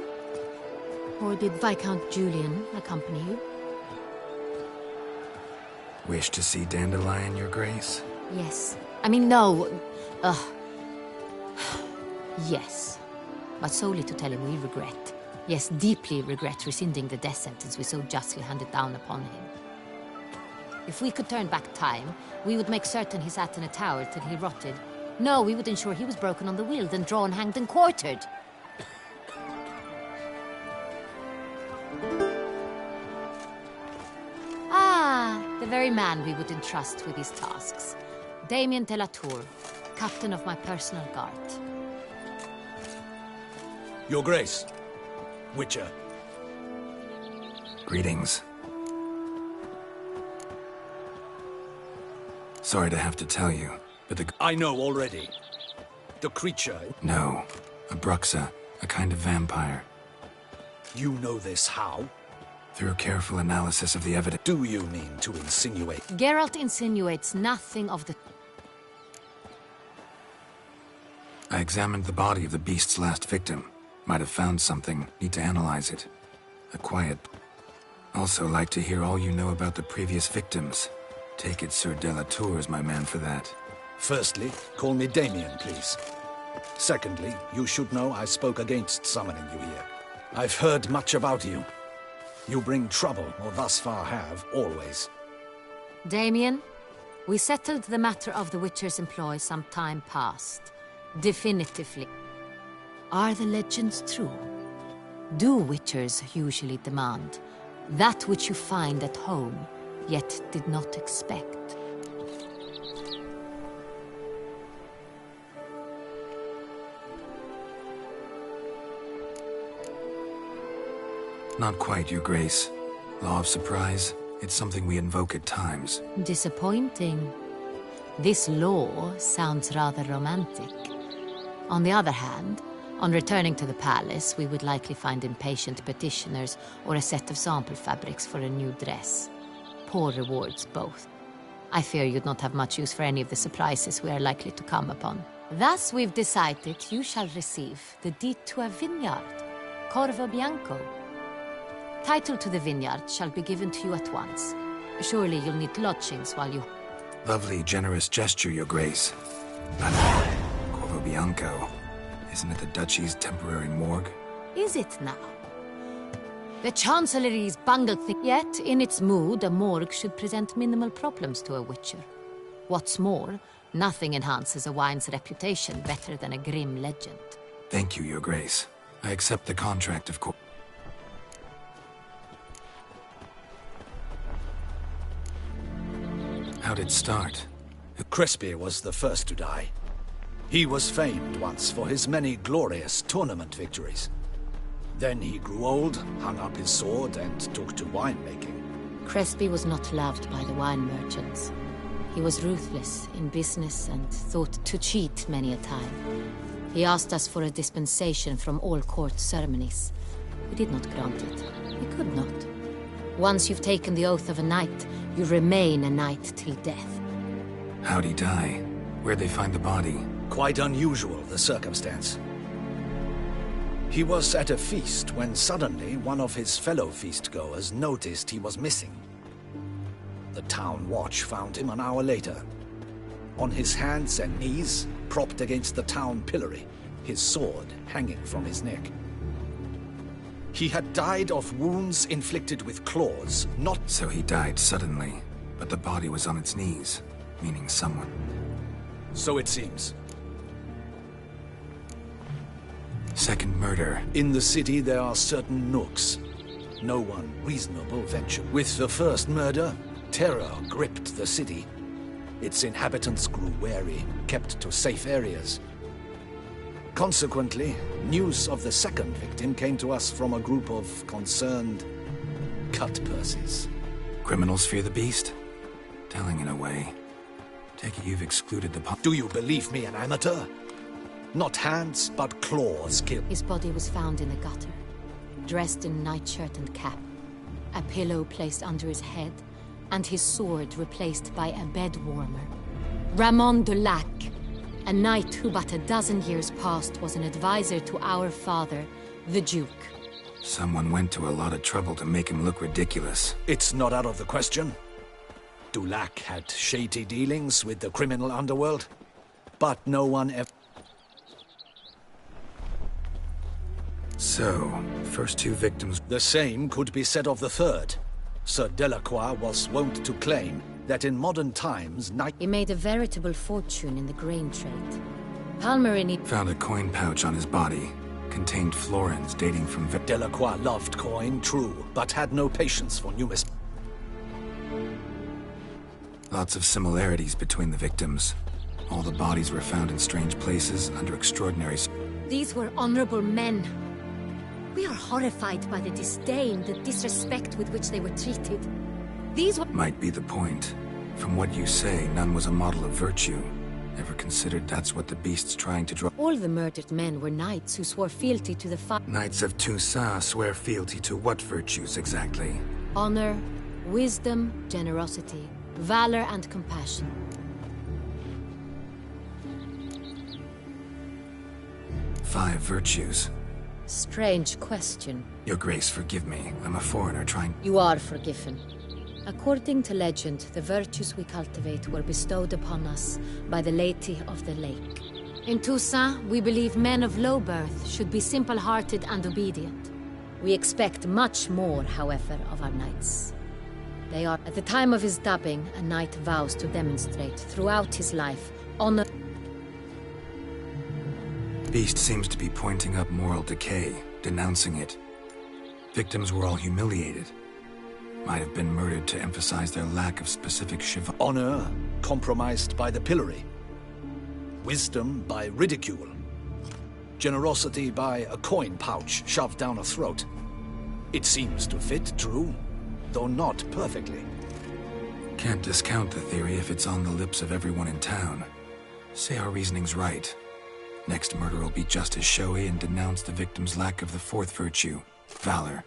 Or did Viscount Julian accompany you? Wish to see Dandelion, Your Grace? Yes. I mean, no. Yes. But solely to tell him we regret. Yes, deeply regret rescinding the death sentence we so justly handed down upon him. If we could turn back time, we would make certain he sat in a tower till he rotted. No, we would ensure he was broken on the wheel, then drawn, hanged, and quartered. The very man we would entrust with these tasks. Damien de la Tour, captain of my personal guard. Your Grace. Witcher. Greetings. Sorry to have to tell you, but the... I know already. The creature... No. A Bruxa. A kind of vampire. You know this how? Through careful analysis of the evidence. Do you mean to insinuate? Geralt insinuates nothing of the... I examined the body of the beast's last victim. Might have found something. Need to analyze it. A quiet... Also like to hear all you know about the previous victims. Take it Sir de la Tour is my man for that. Firstly, call me Damien, please. Secondly, you should know I spoke against summoning you here. I've heard much about you. You bring trouble, or thus far have, always. Damien, we settled the matter of the Witcher's employ some time past. Definitively. Are the legends true? Do witchers usually demand that which you find at home, yet did not expect? Not quite, Your Grace. Law of surprise, it's something we invoke at times. Disappointing. This law sounds rather romantic. On the other hand, on returning to the palace, we would likely find impatient petitioners or a set of sample fabrics for a new dress. Poor rewards, both. I fear you'd not have much use for any of the surprises we are likely to come upon. Thus, we've decided you shall receive the deed to a vineyard, Corvo Bianco. Title to the vineyard shall be given to you at once. Surely you'll need lodgings while you... Lovely, generous gesture, Your Grace. But Corvo Bianco, isn't it the Duchy's temporary morgue? Is it now? The Chancellery's bungled thing. Yet, in its mood, a morgue should present minimal problems to a witcher. What's more, nothing enhances a wine's reputation better than a grim legend. Thank you, Your Grace. I accept the contract, of course. How'd it start? Crespi was the first to die. He was famed once for his many glorious tournament victories. Then he grew old, hung up his sword, and took to winemaking. Crespi was not loved by the wine merchants. He was ruthless in business and thought to cheat many a time. He asked us for a dispensation from all court ceremonies. We did not grant it. We could not. Once you've taken the oath of a knight, you remain a knight till death. How'd he die? Where'd they find the body? Quite unusual, the circumstance. He was at a feast when suddenly one of his fellow feastgoers noticed he was missing. The town watch found him an hour later. On his hands and knees, propped against the town pillory, his sword hanging from his neck. He had died of wounds inflicted with claws, not... So he died suddenly, but the body was on its knees, meaning someone. So it seems. Second murder. In the city there are certain nooks. No one reasonable ventured. With the first murder, terror gripped the city. Its inhabitants grew wary, kept to safe areas. Consequently, news of the second victim came to us from a group of concerned cut-purses. Criminals fear the beast? Telling in a way. Take it you've excluded the Do you believe me, an amateur? Not hands, but claws killed. His body was found in a gutter, dressed in nightshirt and cap, a pillow placed under his head, and his sword replaced by a bed warmer. Ramon de Lac, a knight who but a dozen years past was an advisor to our father, the Duke. Someone went to a lot of trouble to make him look ridiculous. It's not out of the question. Dulac had shady dealings with the criminal underworld, but no one ever... So, first two victims... The same could be said of the third. Sir Delacroix was wont to claim that in modern times, He made a veritable fortune in the grain trade. Palmerini found a coin pouch on his body. Contained florins dating from... Delacroix loved coin, true, but had no patience for numismatics. Lots of similarities between the victims. All the bodies were found in strange places under extraordinary... These were honorable men. We are horrified by the disdain, the disrespect with which they were treated. These were... Might be the point. From what you say, none was a model of virtue. Ever considered that's what the beast's trying to draw? All the murdered men were knights who swore fealty to the Knights of Toussaint swear fealty to what virtues exactly? Honor, wisdom, generosity, valor and compassion. Five virtues. Strange question. Your Grace, forgive me. I'm a foreigner trying... You are forgiven. According to legend, the virtues we cultivate were bestowed upon us by the Lady of the Lake. In Toussaint, we believe men of low birth should be simple-hearted and obedient. We expect much more, however, of our knights. They are, at the time of his dubbing, a knight vows to demonstrate throughout his life honor... beast seems to be pointing up moral decay, denouncing it. Victims were all humiliated. Might have been murdered to emphasize their lack of specific chivalry. Honor compromised by the pillory. Wisdom by ridicule. Generosity by a coin pouch shoved down a throat. It seems to fit true, though not perfectly. Can't discount the theory if it's on the lips of everyone in town. Say our reasoning's right. Next murder will be just as showy and denounce the victim's lack of the fourth virtue, valor.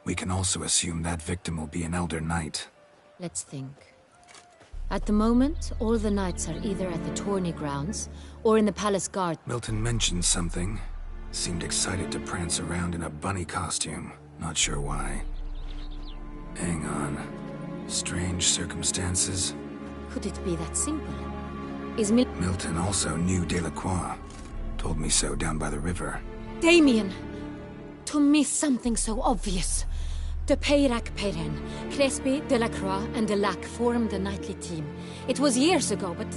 We can also assume that victim will be an elder knight. Let's think. At the moment, all the knights are either at the tourney grounds or in the palace guard. Milton mentioned something. Seemed excited to prance around in a bunny costume. Not sure why. Hang on. Strange circumstances. Could it be that simple? Is Milton also knew Delacroix. Told me so down by the river. Damien! To miss something so obvious. De Peyrac Perrin, Crespi, Delacroix, and Delac formed a knightly team. It was years ago, but...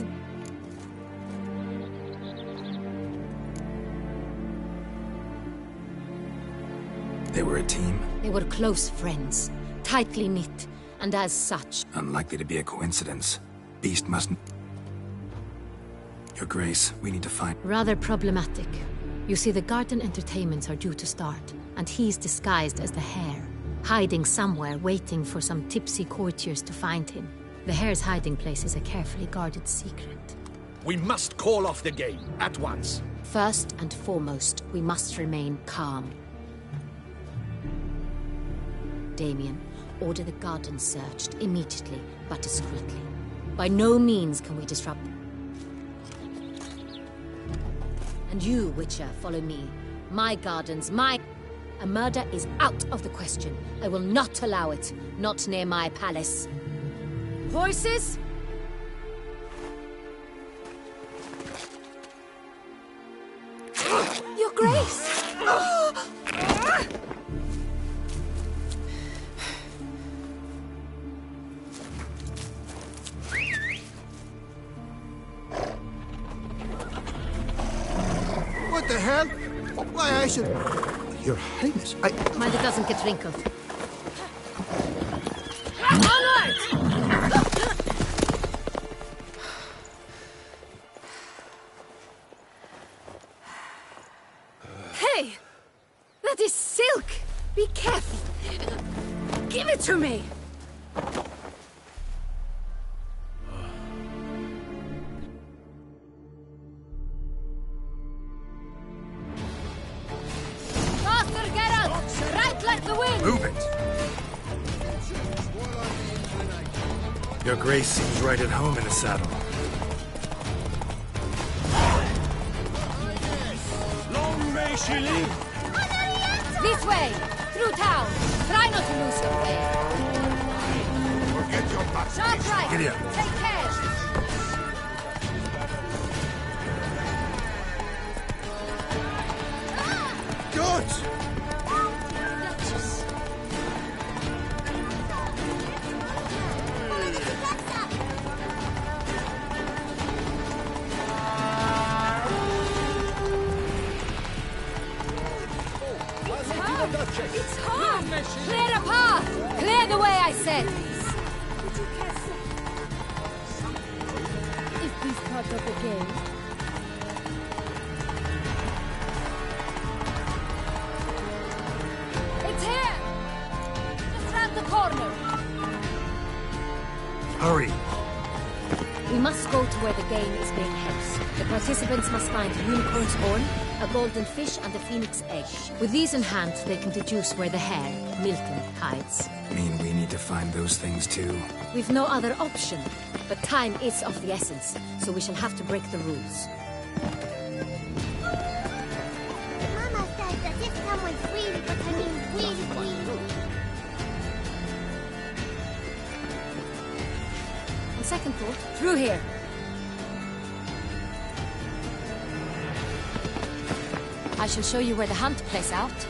They were a team? They were close friends, tightly knit, and as such... Unlikely to be a coincidence. Beast mustn't... Your Grace, we need to find... Rather problematic. You see, the garden entertainments are due to start, and he's disguised as the Hare, hiding somewhere, waiting for some tipsy courtiers to find him. The Hare's hiding place is a carefully guarded secret. We must call off the game, at once. First and foremost, we must remain calm. Damien, order the garden searched immediately, but discreetly. By no means can we disrupt... And you, Witcher, follow me. My gardens, my... A murder is out of the question. I will not allow it. Not near my palace. Horses? Your Grace! What the hell? Why, I should... Your Highness, I... Mind it doesn't get wrinkled. Onward! Hey! That is silk! Be careful! Give it to me! Move it! Your Grace seems right at home in the saddle. Long may she live! This way! Through town! Try not to lose your way! Forget your back. Sharp right! Giddy up. Take care! Good! It's hard! Clear a path! Clear the way, I said! Is this part of the game? It's here! Just round the corner! Hurry! We must go to where the game is being held. The participants must find a unicorn's horn, a golden fish, and a phoenix egg. With these in hand, they can deduce where the Hare, Milton, hides. Mean we need to find those things too? We've no other option. But time is of the essence, so we shall have to break the rules. Mama said that if someone's really, but I mean really. On second thought, through here. I shall show you where the hunt plays out.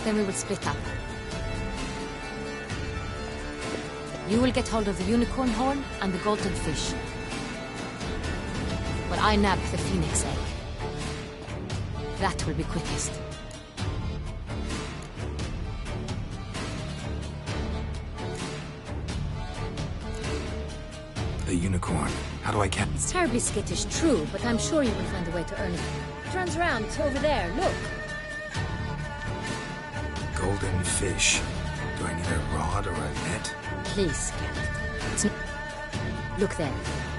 Then we will split up. You will get hold of the unicorn horn and the golden fish. But I nab the phoenix egg. That will be quickest. The unicorn. How do I catch? It's terribly skittish, true, but I'm sure you will find a way to earn it. Turns around, it's over there, look. Golden fish. Do I need a rod or a net? Please, Captain. Look there,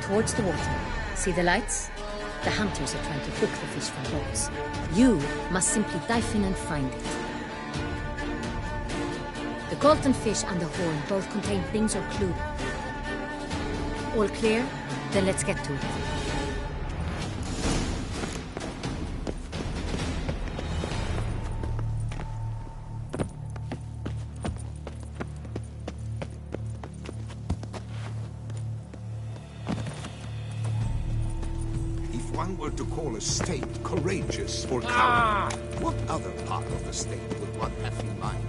towards the water. See the lights? The hunters are trying to hook the fish from boats. You must simply dive in and find it. The golden fish and the horn both contain things or clues. All clear? Then let's get to it. If one were to call a state courageous or cowardly, what other part of the state would one have in mind?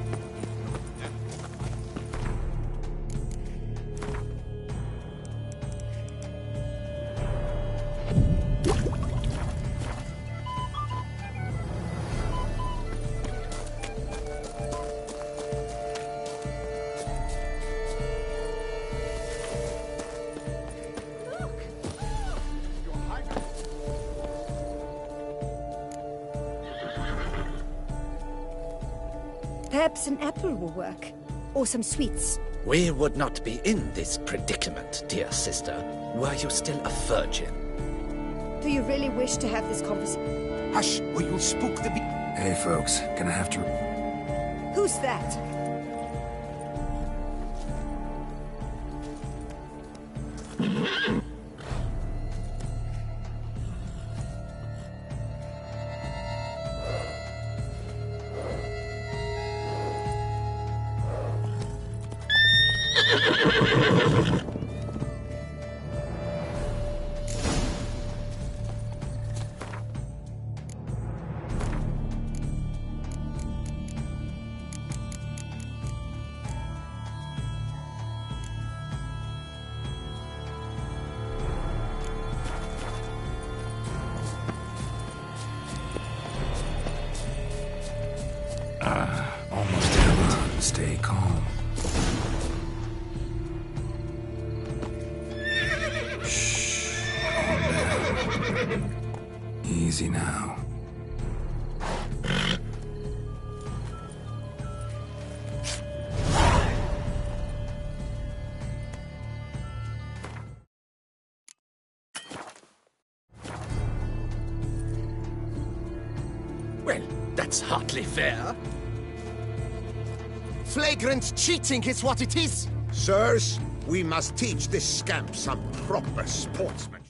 Perhaps an apple will work. Or some sweets. We would not be in this predicament, dear sister, were you still a virgin. Do you really wish to have this conversation? Hush, or you'll spook the Hey, folks. Gonna have to... Who's that? Almost there. Stay calm. Shh. Calm down. Easy now. Well, that's hardly fair. Flagrant cheating is what it is! Sirs, we must teach this scamp some proper sportsmanship.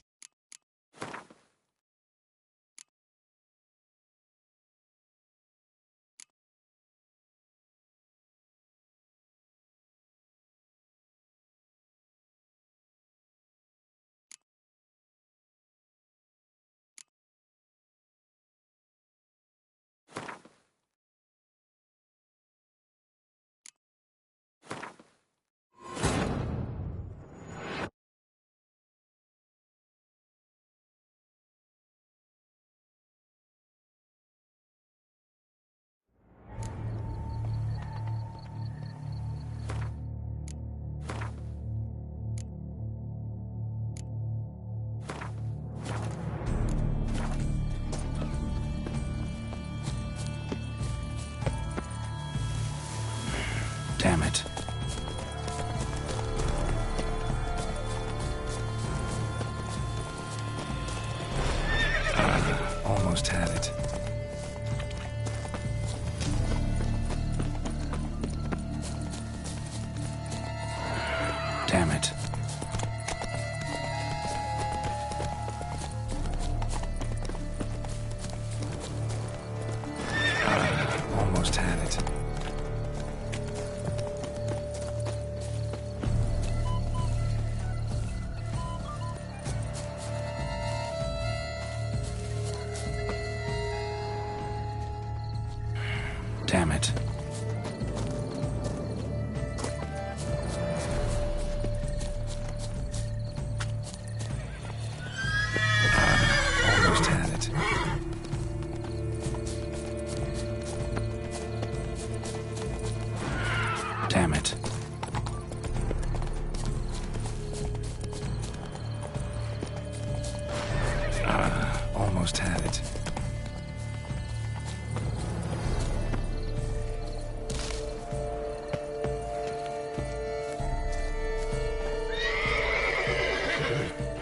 Damn it. Almost had it. Damn it. Almost had it. Damn it. Almost had it. Almost had it.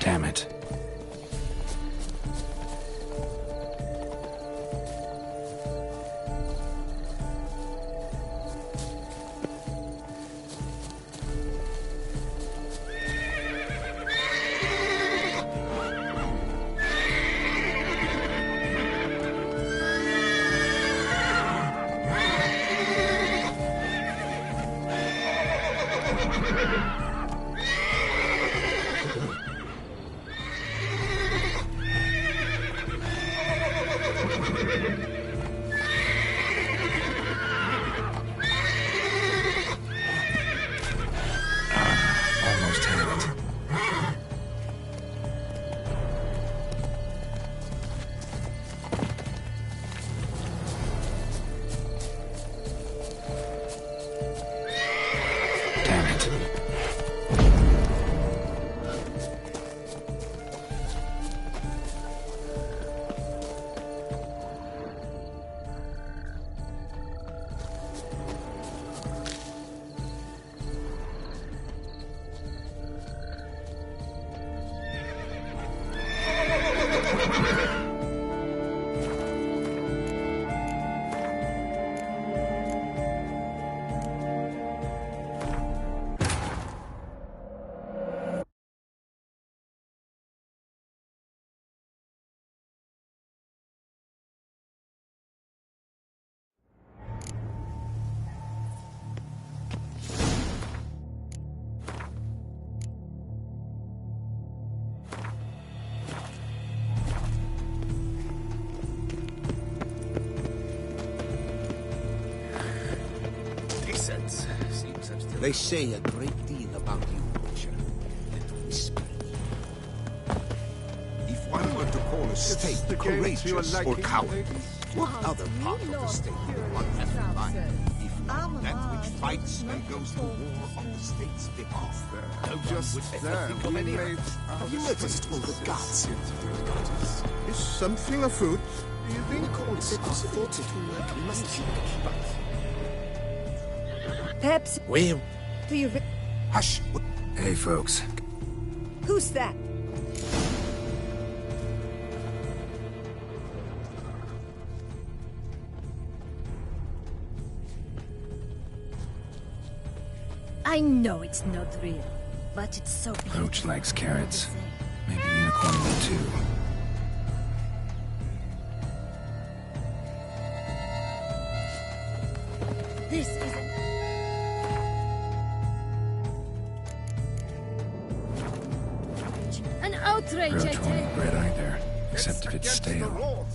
Damn it. Almost had it. Damn it. They say a great deal about you, Witcher. And whisper. If one were to call a state courageous or cowardly, what other part of the state would one have in mind? If not that which fights and goes to war on the state's behalf. Just there, we made Have you noticed all the guards? Is something afoot? Do you think it's possible to we must keep but Perhaps... Where? Do you... Hush! Hey, folks. Who's that? I know it's not real, but it's so beautiful. Roach likes carrots. Maybe Unicorn will too. This is an outrage, I Roach tell won't you. eat bread either, except if it's stale.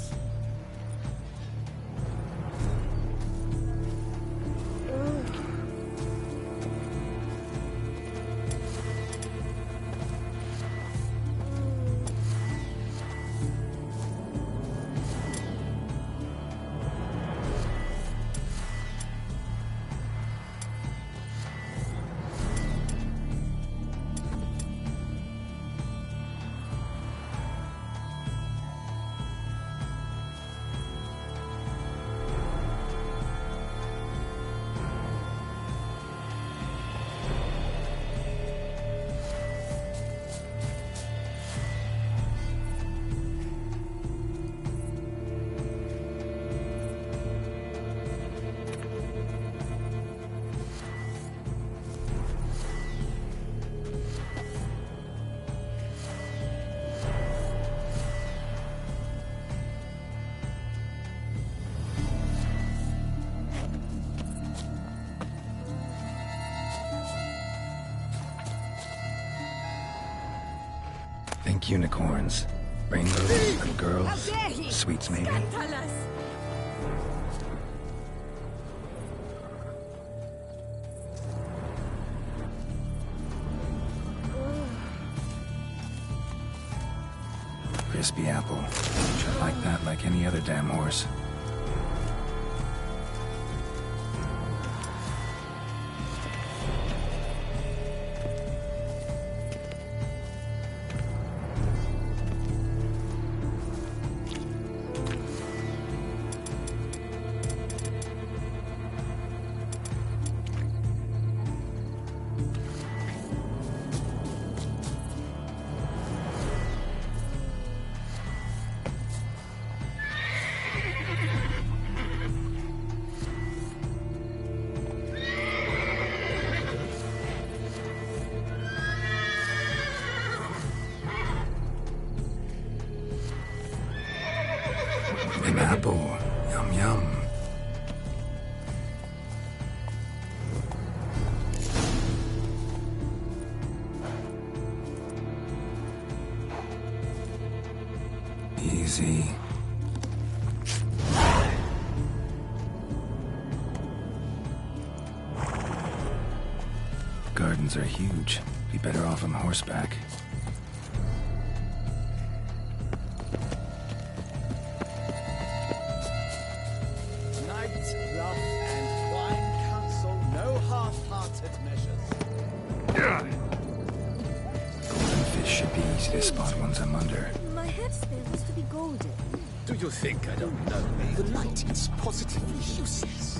Think unicorns, rainbows, and girls, sweets maybe. Crispy apple. Should like that like any other damn horse. An apple. Yum yum. Easy. Gardens are huge. Be better off on horseback. Knight, bluff, and wine counsel no half-hearted measures. Golden fish should be easy to spot once I'm under. My head spell was to be golden. Do you think I don't know? The light is positively useless.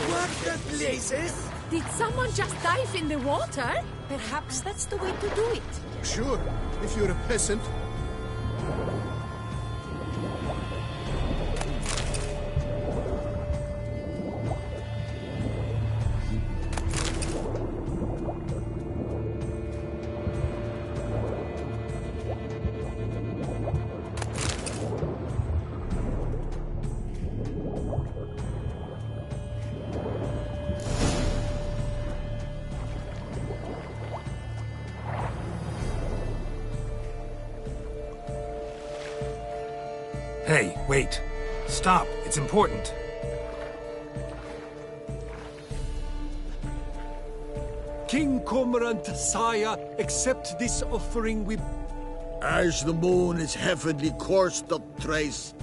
What the blazes? Did someone just dive in the water? Perhaps that's the way to do it. Sure, if you're a peasant. Hey, wait. Stop. It's important. King Cormorant, sire, accept this offering with... As the moon is heavenly coursed of trace,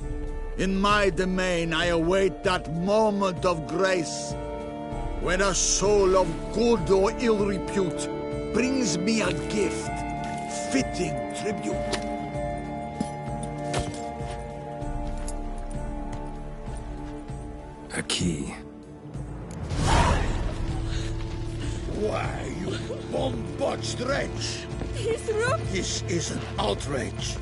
in my domain I await that moment of grace, when a soul of good or ill repute brings me a gift, fitting tribute. A key. Why, you bomb-botched wretch! He's rook! This is an outrage.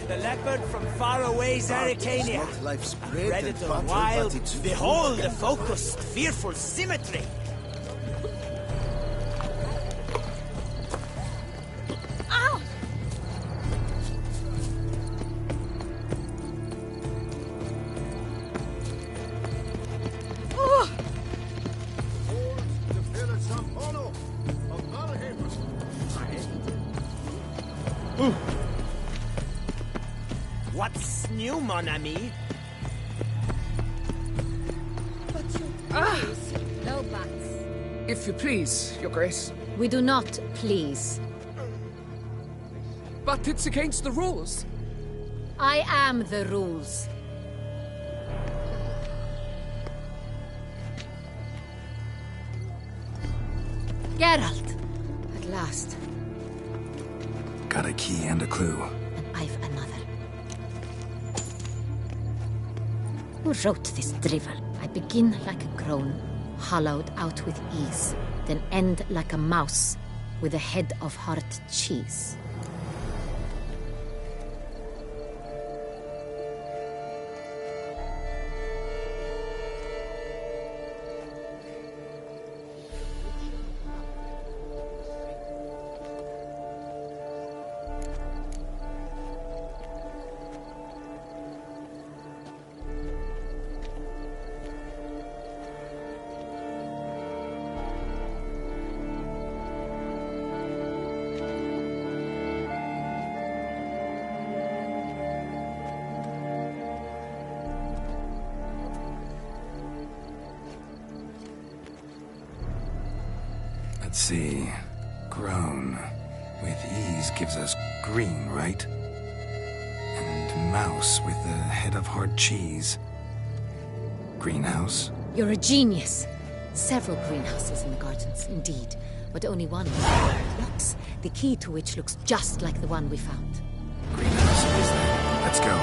The leopard from far away Zaritania. A predator wild. Behold the focused, fearful symmetry. Ow! Oh! What's new, mon ami? No buts. If you please, Your Grace. We do not please. But it's against the rules. I am the rules. Geralt! At last. Got a key and a clue. And I've another. Who wrote this drivel? I begin like a groan, hollowed out with ease, then end like a mouse with a head of hard cheese. Let's see. Grown. With ease gives us green, right? And mouse with the head of hard cheese. Greenhouse? You're a genius. Several greenhouses in the gardens, indeed. But only one locks, the key to which looks just like the one we found. Greenhouse it is then. Let's go.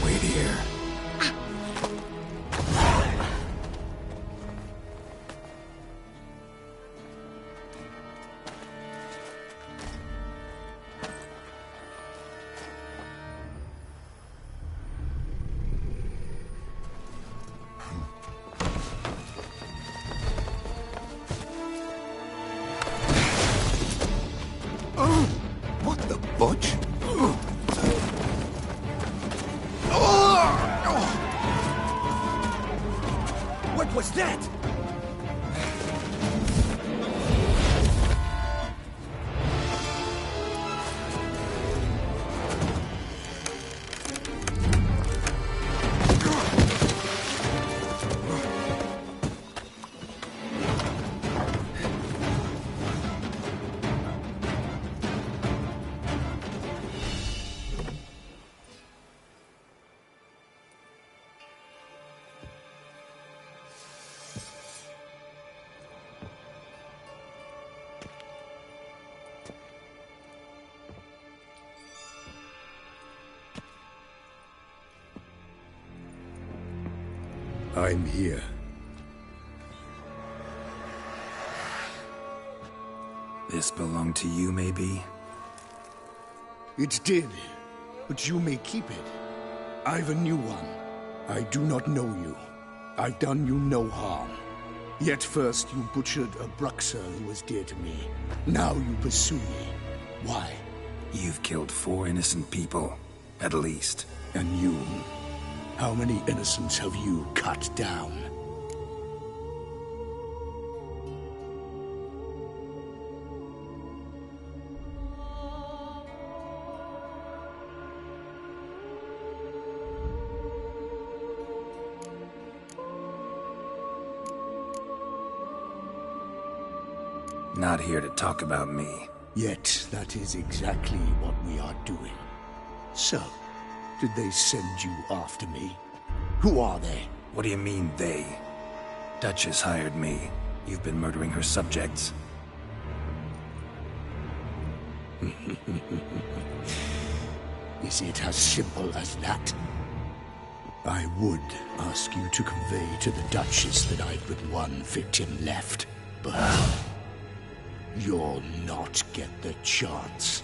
Wait here. What the butch? What was that? I'm here. This belonged to you, maybe? It did, but you may keep it. I've a new one. I do not know you. I've done you no harm. Yet first you butchered a Bruxer who was dear to me. Now you pursue me. Why? You've killed 4 innocent people, at least. And you? How many innocents have you cut down? Not here to talk about me. Yet that is exactly what we are doing. So, did they send you after me? Who are they? What do you mean, they? Duchess hired me. You've been murdering her subjects. Is it as simple as that? I would ask you to convey to the Duchess that I've but one victim left, but you'll not get the chance.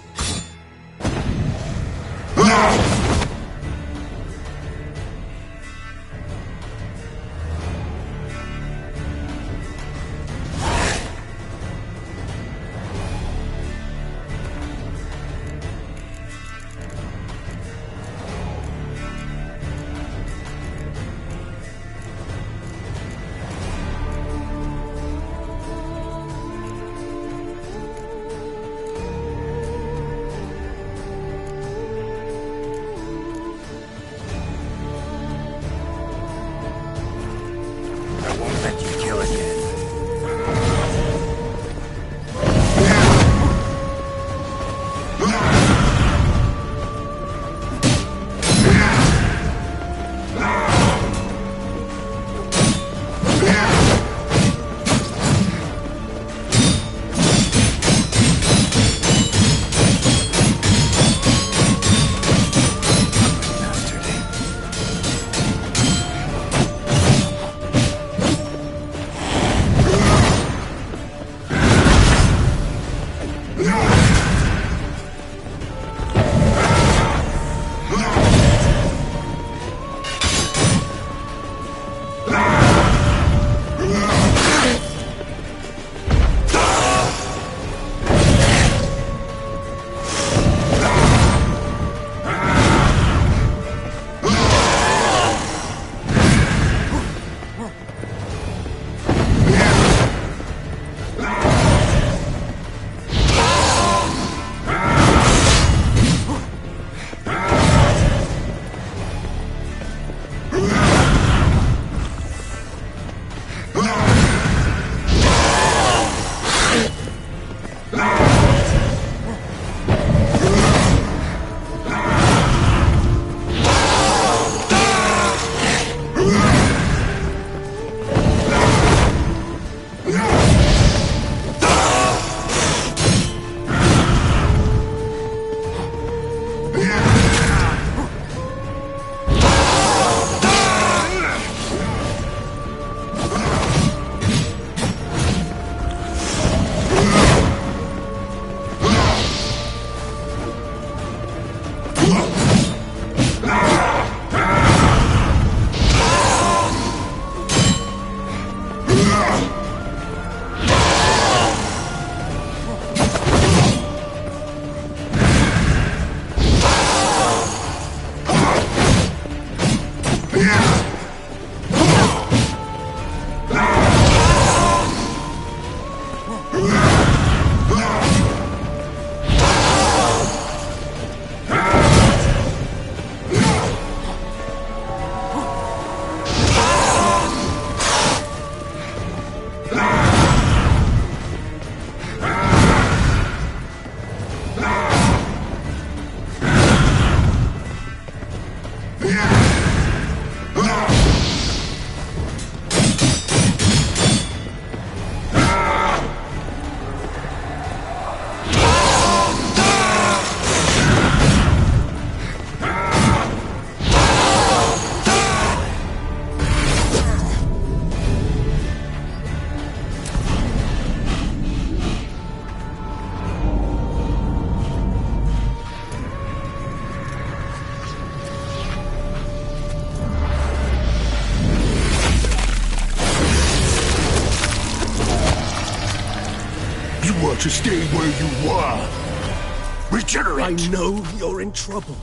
were to stay where you were. Regenerate! I know you're in trouble.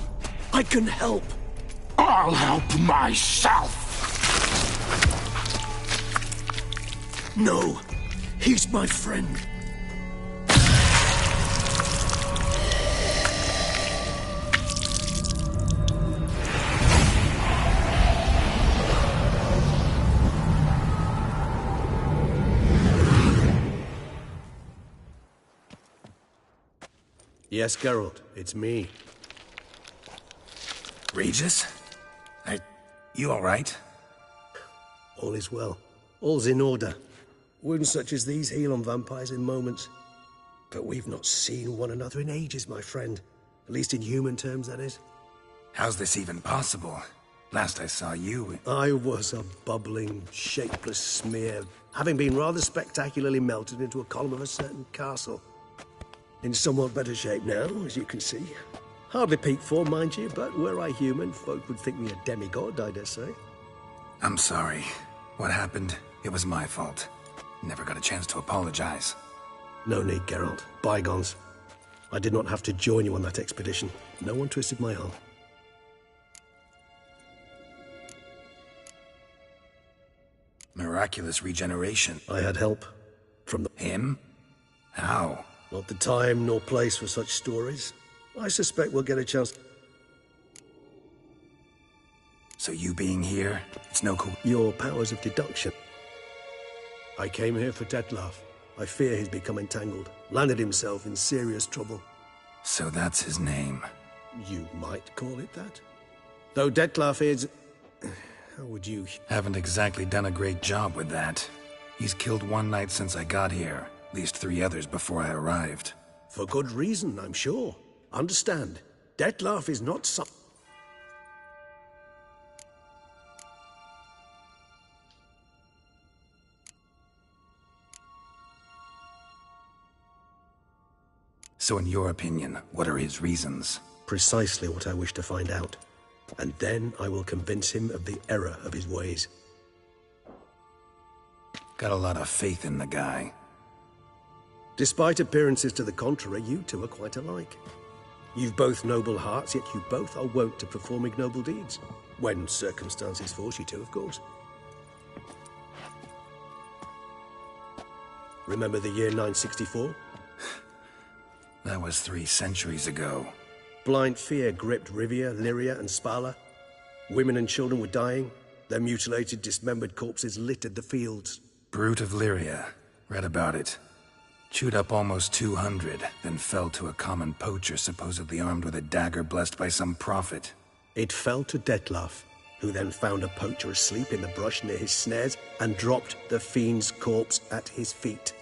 I can help. I'll help myself! No, he's my friend. Yes, Geralt, it's me. Regis? You all right? All is well. All's in order. Wounds such as these heal on vampires in moments. But we've not seen one another in ages, my friend. At least in human terms, that is. How's this even possible? Last I saw you... I was a bubbling, shapeless smear, having been rather spectacularly melted into a column of a certain castle. In somewhat better shape now, as you can see. Hardly peak form, mind you, but were I human, folk would think me a demigod, I dare say. I'm sorry. What happened, it was my fault. Never got a chance to apologize. No need, Geralt. Bygones. I did not have to join you on that expedition. No one twisted my arm. Miraculous regeneration. I had help. From the... Him? How? Not the time nor place for such stories. I suspect we'll get a chance... So you being here, it's no cool... Your powers of deduction. I came here for Detlef. I fear he's become entangled. Landed himself in serious trouble. So that's his name. You might call it that. Though Detlef is... How would you... Haven't exactly done a great job with that. He's killed one knight since I got here. At least 3 others before I arrived. For good reason, I'm sure. Understand, Detlef is not some... So in your opinion, what are his reasons? Precisely what I wish to find out. And then I will convince him of the error of his ways. Got a lot of faith in the guy. Despite appearances to the contrary, you two are quite alike. You've both noble hearts, yet you both are wont to perform ignoble deeds. When circumstances force you to, of course. Remember the year 964? That was 3 centuries ago. Blind fear gripped Rivia, Lyria, and Spala. Women and children were dying. Their mutilated, dismembered corpses littered the fields. Brute of Lyria. Read about it. Chewed up almost 200, then fell to a common poacher supposedly armed with a dagger blessed by some prophet. It fell to Detlef, who then found a poacher asleep in the brush near his snares and dropped the fiend's corpse at his feet.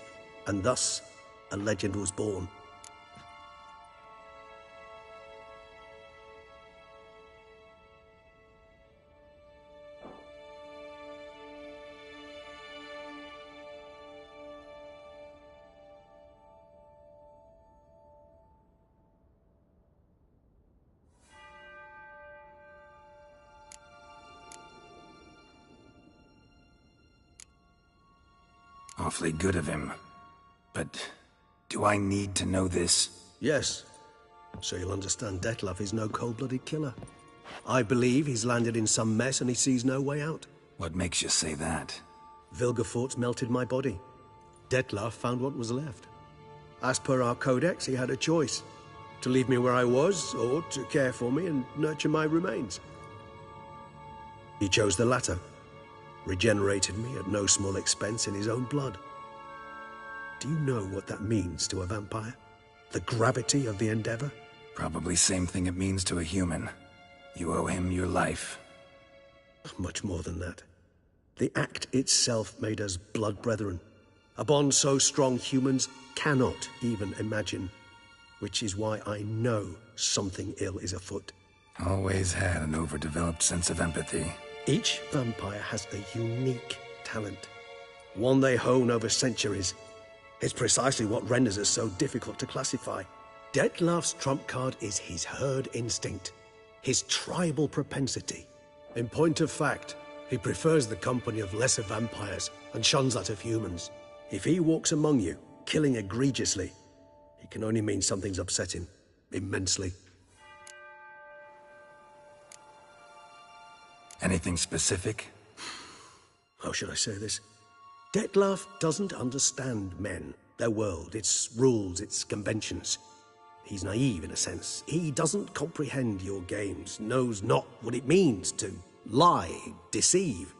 And thus, a legend was born. Awfully good of him. But do I need to know this? Yes. So you'll understand Detlef is no cold-blooded killer. I believe he's landed in some mess and he sees no way out. What makes you say that? Vilgefortz melted my body. Detlef found what was left. As per our codex, he had a choice. To leave me where I was, or to care for me and nurture my remains. He chose the latter. Regenerated me at no small expense in his own blood. Do you know what that means to a vampire? The gravity of the endeavor? Probably same thing it means to a human. You owe him your life. Much more than that. The act itself made us blood brethren. A bond so strong humans cannot even imagine. Which is why I know something ill is afoot. Always had an overdeveloped sense of empathy. Each vampire has a unique talent. One they hone over centuries. It's precisely what renders us so difficult to classify. Detlef's trump card is his herd instinct. His tribal propensity. In point of fact, he prefers the company of lesser vampires and shuns that of humans. If he walks among you, killing egregiously. It can only mean something's upset him. Immensely. Anything specific? How should I say this? Detlef doesn't understand men, their world, its rules, its conventions. He's naive in a sense. He doesn't comprehend your games, knows not what it means to lie, deceive.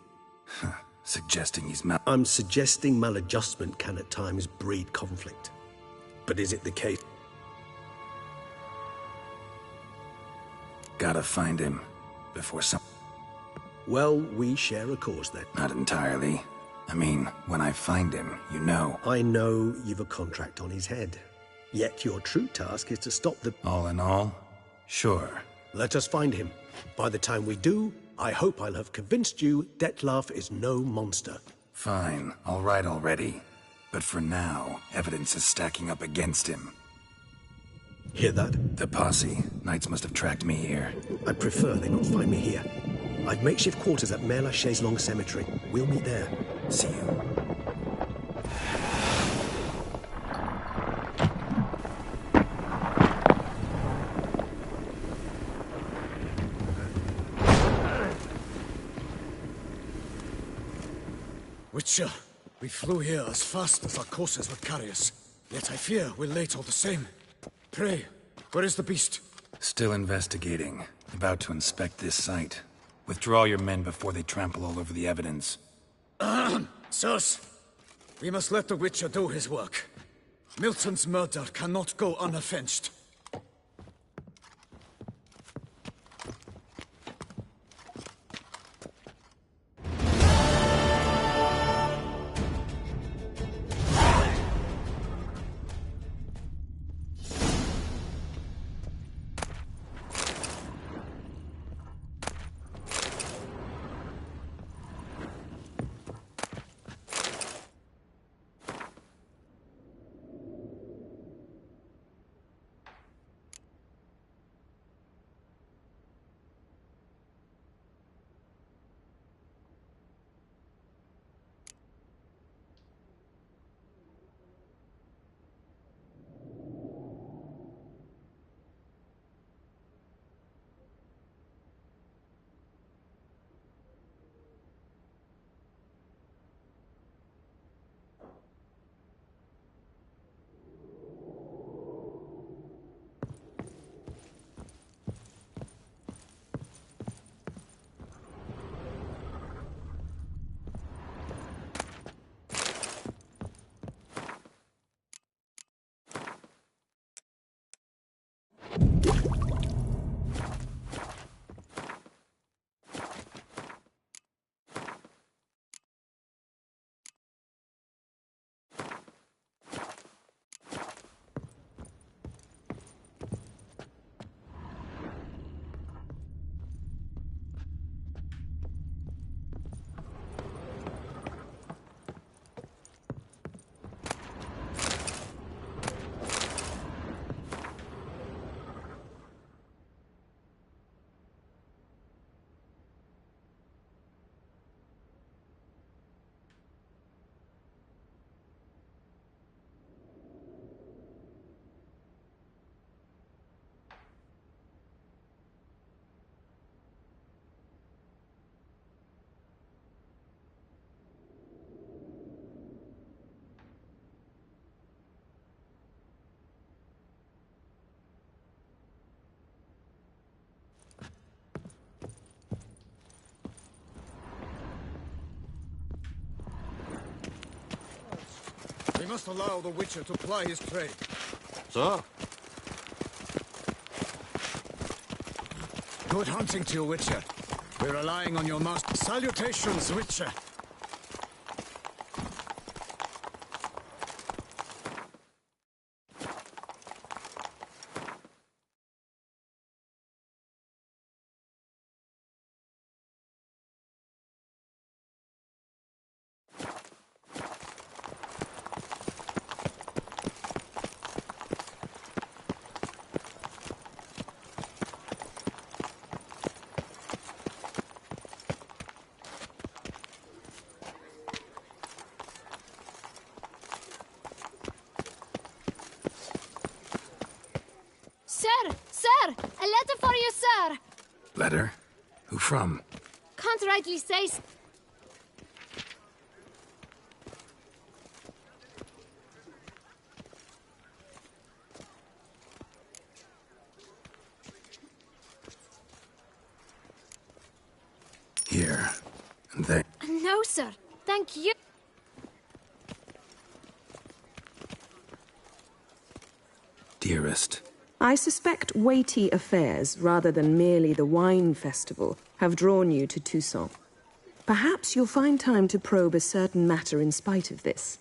Suggesting he's I'm suggesting maladjustment can at times breed conflict. But is it the case? Gotta find him before some... Well, we share a cause then. Not entirely. I mean, when I find him, you know. I know you've a contract on his head. Yet your true task is to stop the... All in all, sure. Let us find him. By the time we do, I hope I'll have convinced you Detlef is no monster. Fine, all right already. But for now, evidence is stacking up against him. Hear that? The posse. Knights must have tracked me here. I'd prefer they not find me here. I've makeshift quarters at Mère Lachaise Long Cemetery. We'll meet there. See you. Witcher, we flew here as fast as our courses would carry us. Yet I fear we're late all the same. Pray, where is the beast? Still investigating. About to inspect this site. Withdraw your men before they trample all over the evidence. Sirs, we must let the Witcher do his work. Milton's murder cannot go unavenged. We must allow the Witcher to ply his trade. Sir? Good hunting to you, Witcher. We're relying on your master. Salutations, Witcher. you, sir. Letter? Who from? Can't rightly say. Here. And there. No, sir. Thank you. Dearest. I suspect weighty affairs, rather than merely the wine festival, have drawn you to Toussaint. Perhaps you'll find time to probe a certain matter in spite of this.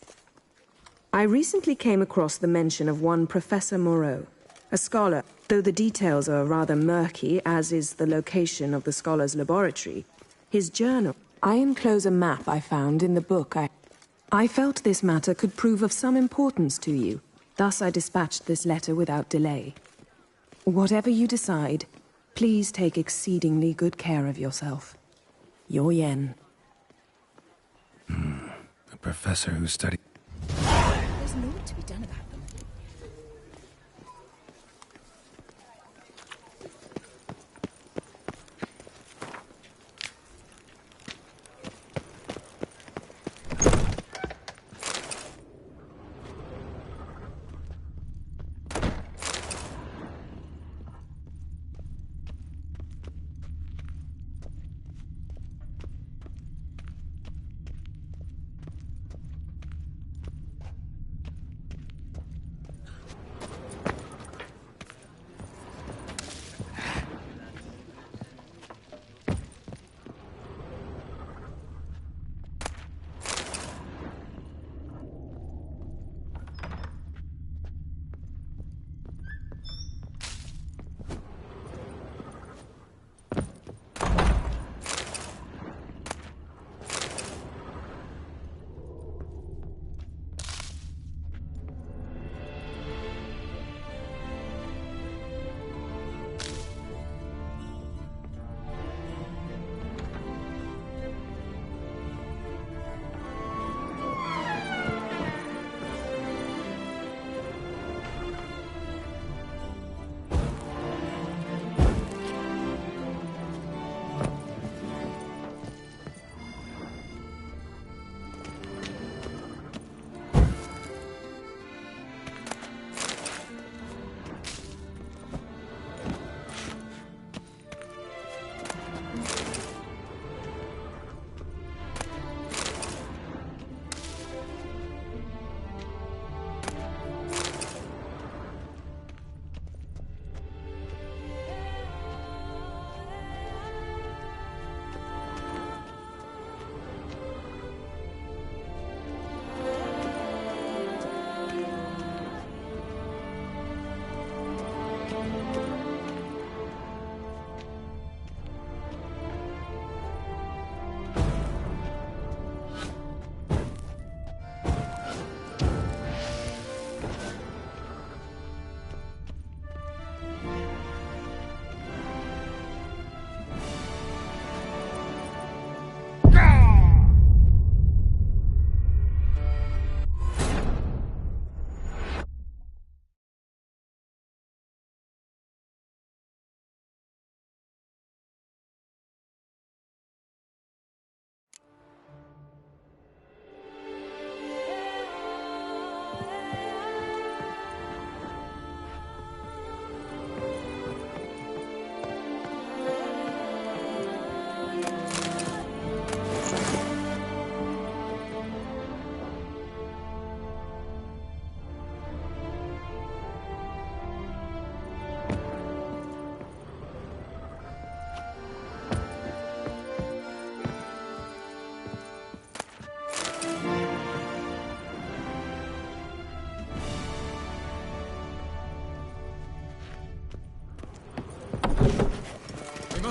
I recently came across the mention of one Professor Moreau, a scholar, though the details are rather murky, as is the location of the scholar's laboratory. His journal. I enclose a map I found in the book. I felt this matter could prove of some importance to you. Thus I dispatched this letter without delay. Whatever you decide, please take exceedingly good care of yourself. Your Yen. A professor who studied... There's naught to be done about them.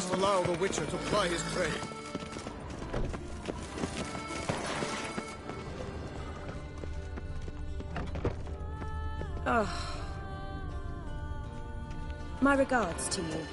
must allow the Witcher to ply his trade. Oh. My regards to you.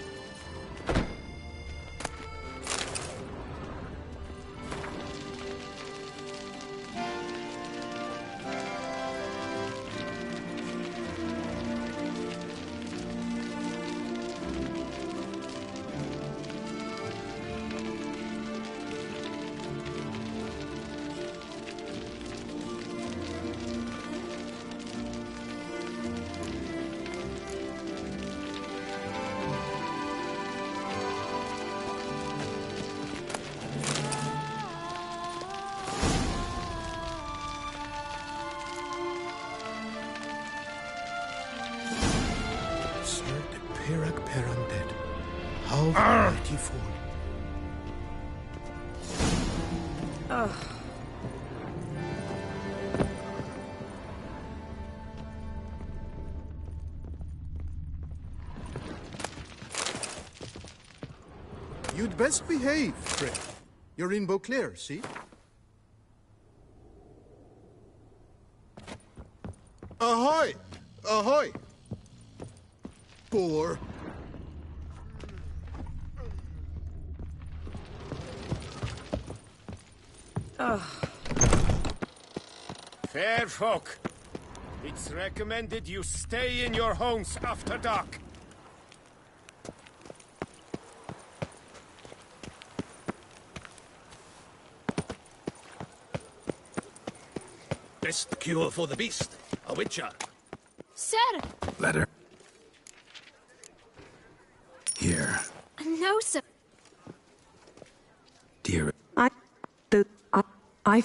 pair undead. How beautiful. You'd best behave, Fred. You're in Beauclair, see? Ahoy! Ahoy! Poor. Fair folk, it's recommended you stay in your homes after dark. Best cure for the beast. A witcher. Sir! Letter. Here. No, sir. Dear. I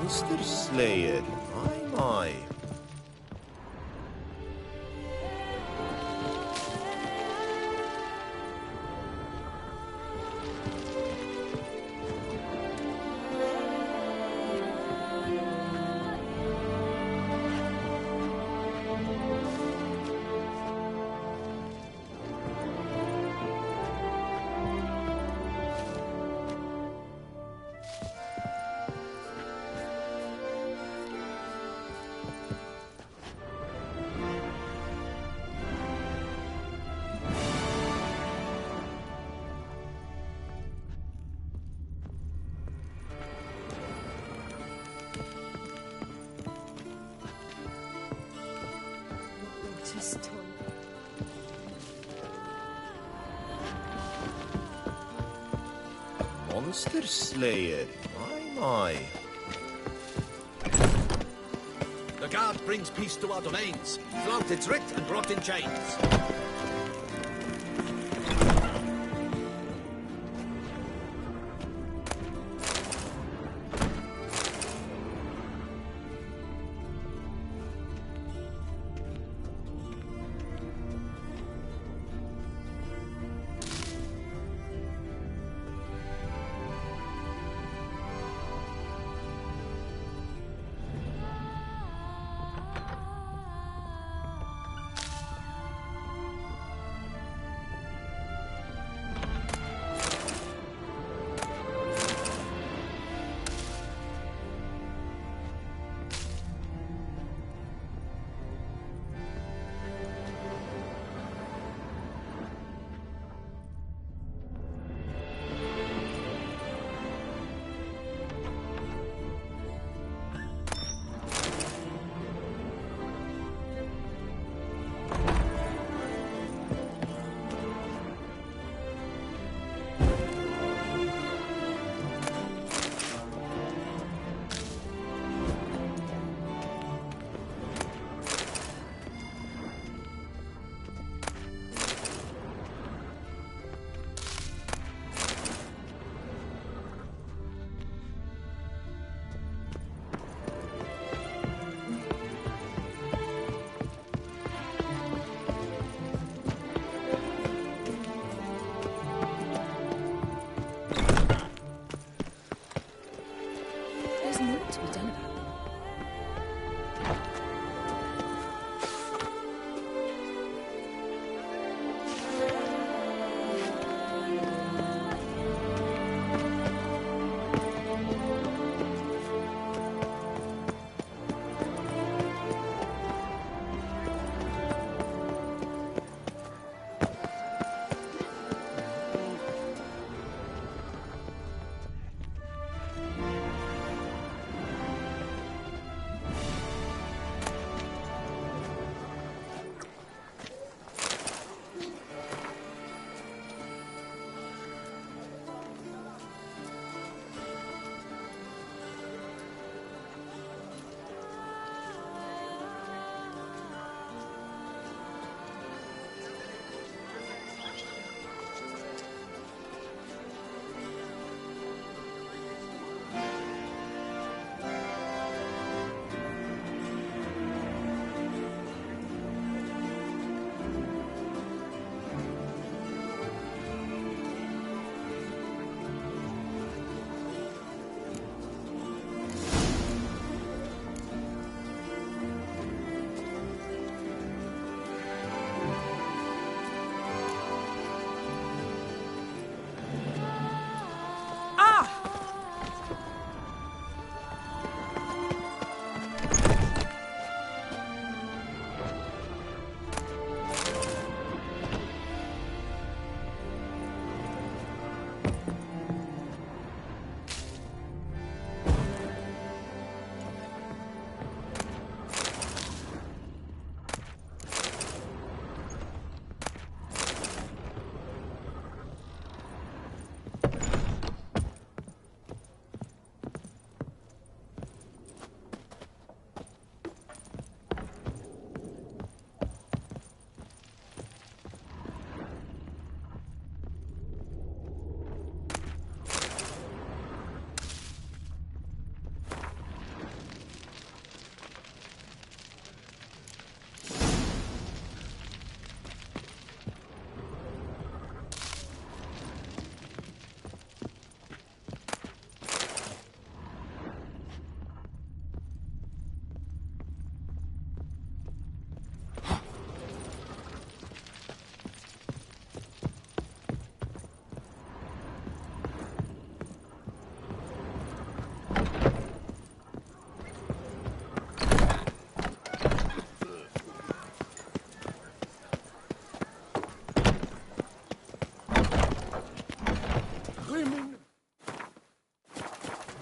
Monster Slayer. My. Monster Slayer. My. The guard brings peace to our domains. Flouted its writ and brought in chains.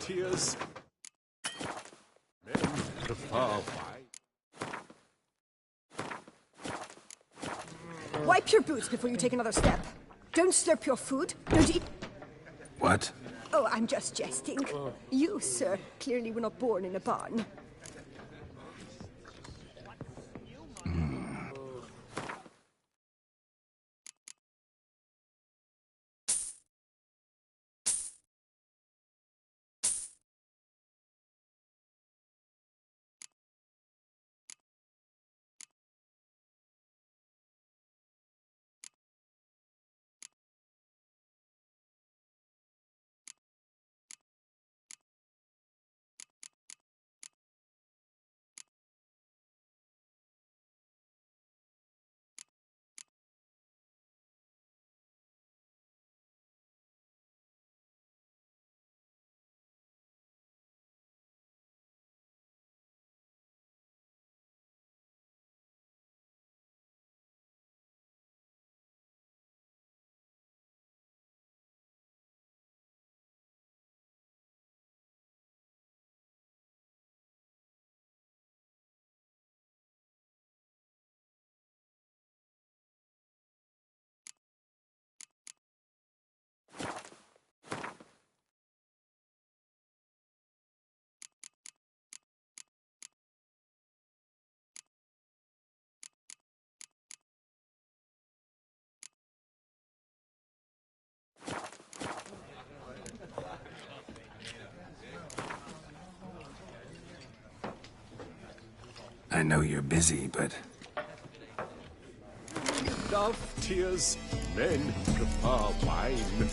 tears. Men the far Wipe your boots before you take another step. Don't slurp your food. Don't eat. What? Oh, I'm just jesting. You, sir, clearly were not born in a barn. I know you're busy, but... Love, tears, men prefer wine.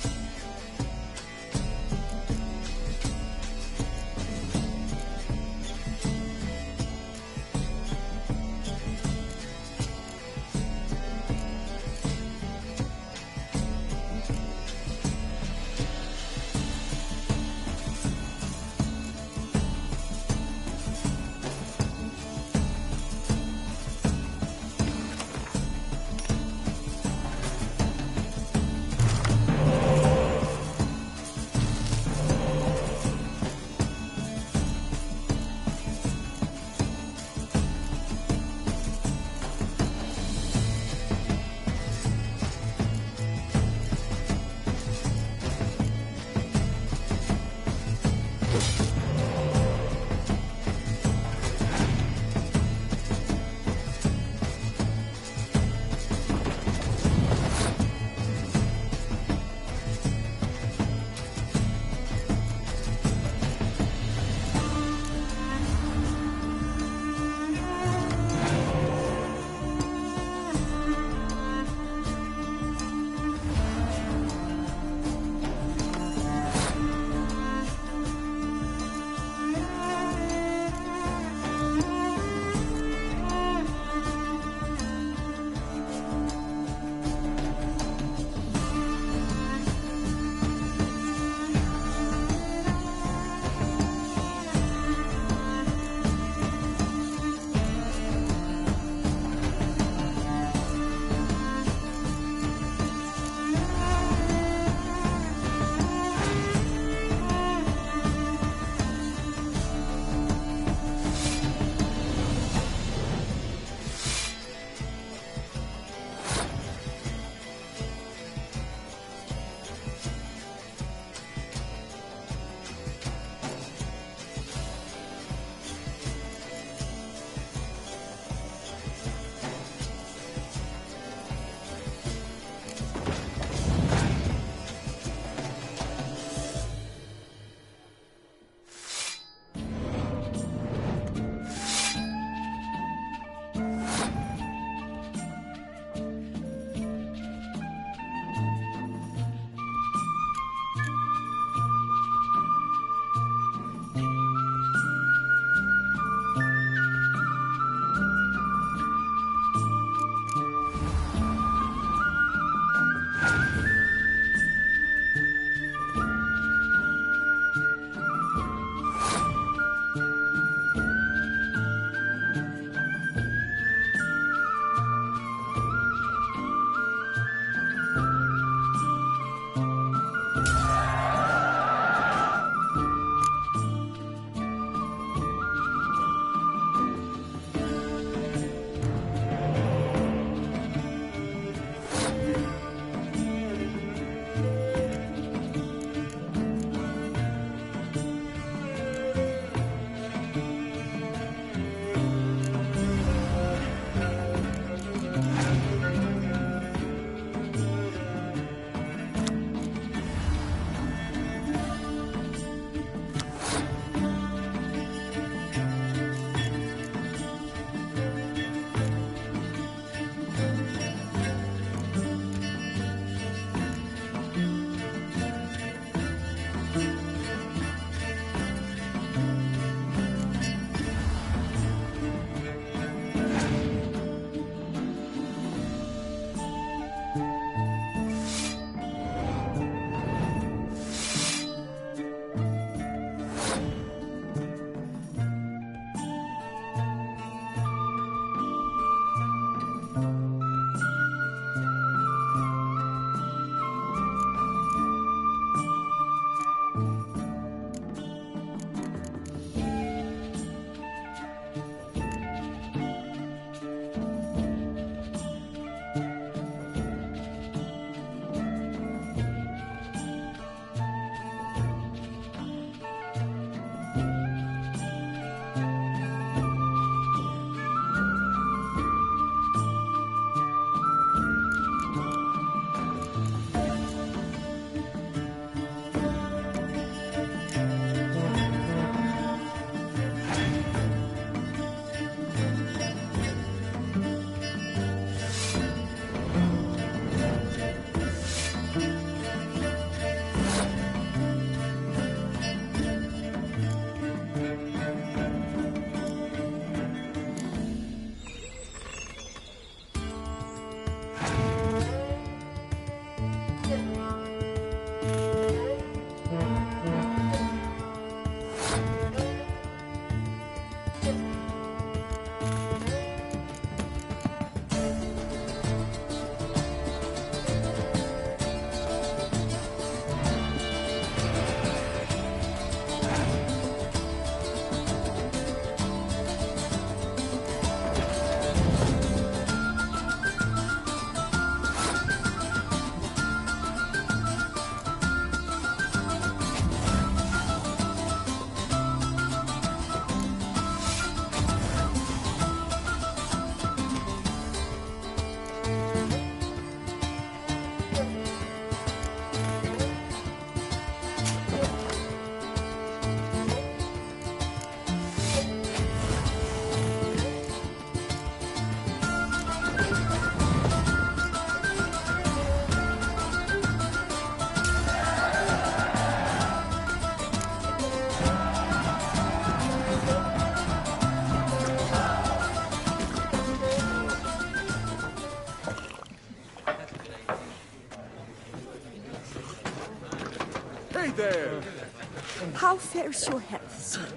How fares your health, sir?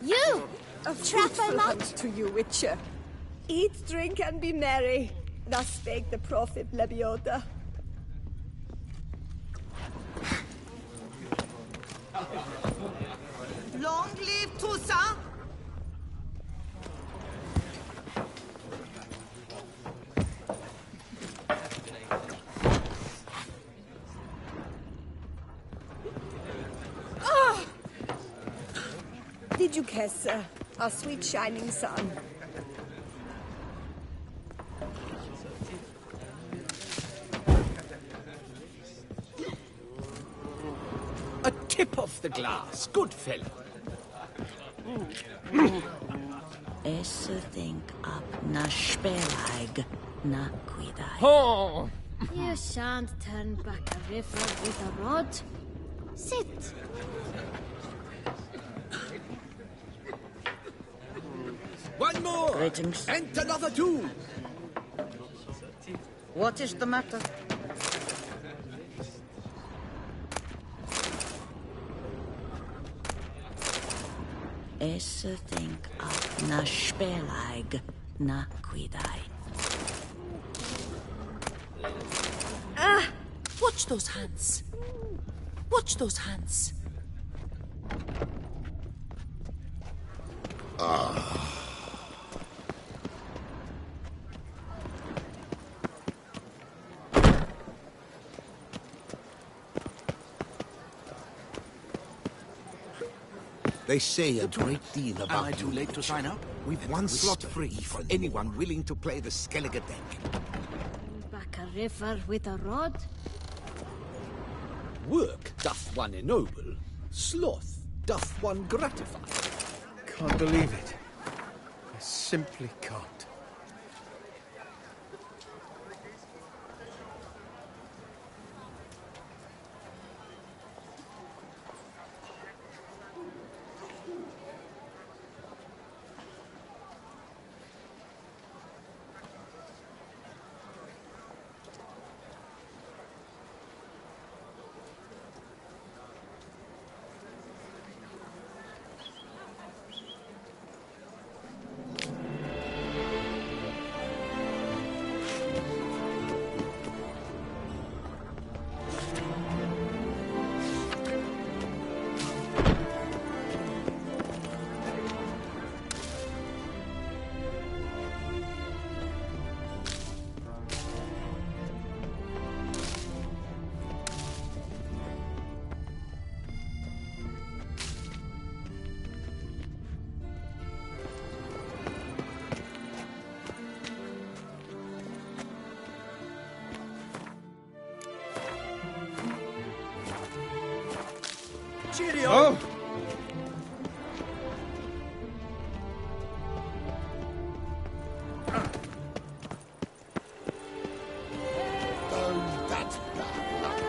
You! A Trapper fruitful much? hunt to you, Witcher. Eat, drink, and be merry. Thus spake the prophet Lebioda. Long live Toussaint! Did you kiss, sir? Our sweet shining sun. A tip of the glass, good fellow. Think up na spelag na quidai. Oh! You shan't turn back a river with a rod. Sit. One more! Greetings. And another two! What is the matter? Think up na spelag na quidai. Ah! Watch those hands. Watch those hands. They say a great deal about Am I too late to sign up? We've one slot free for anyone willing to play the Skellige deck. Back a river with a rod? Work doth one ennoble, sloth doth one gratify. Can't believe it. I simply can't. Cheerio! Oh! Oh, that's bad luck.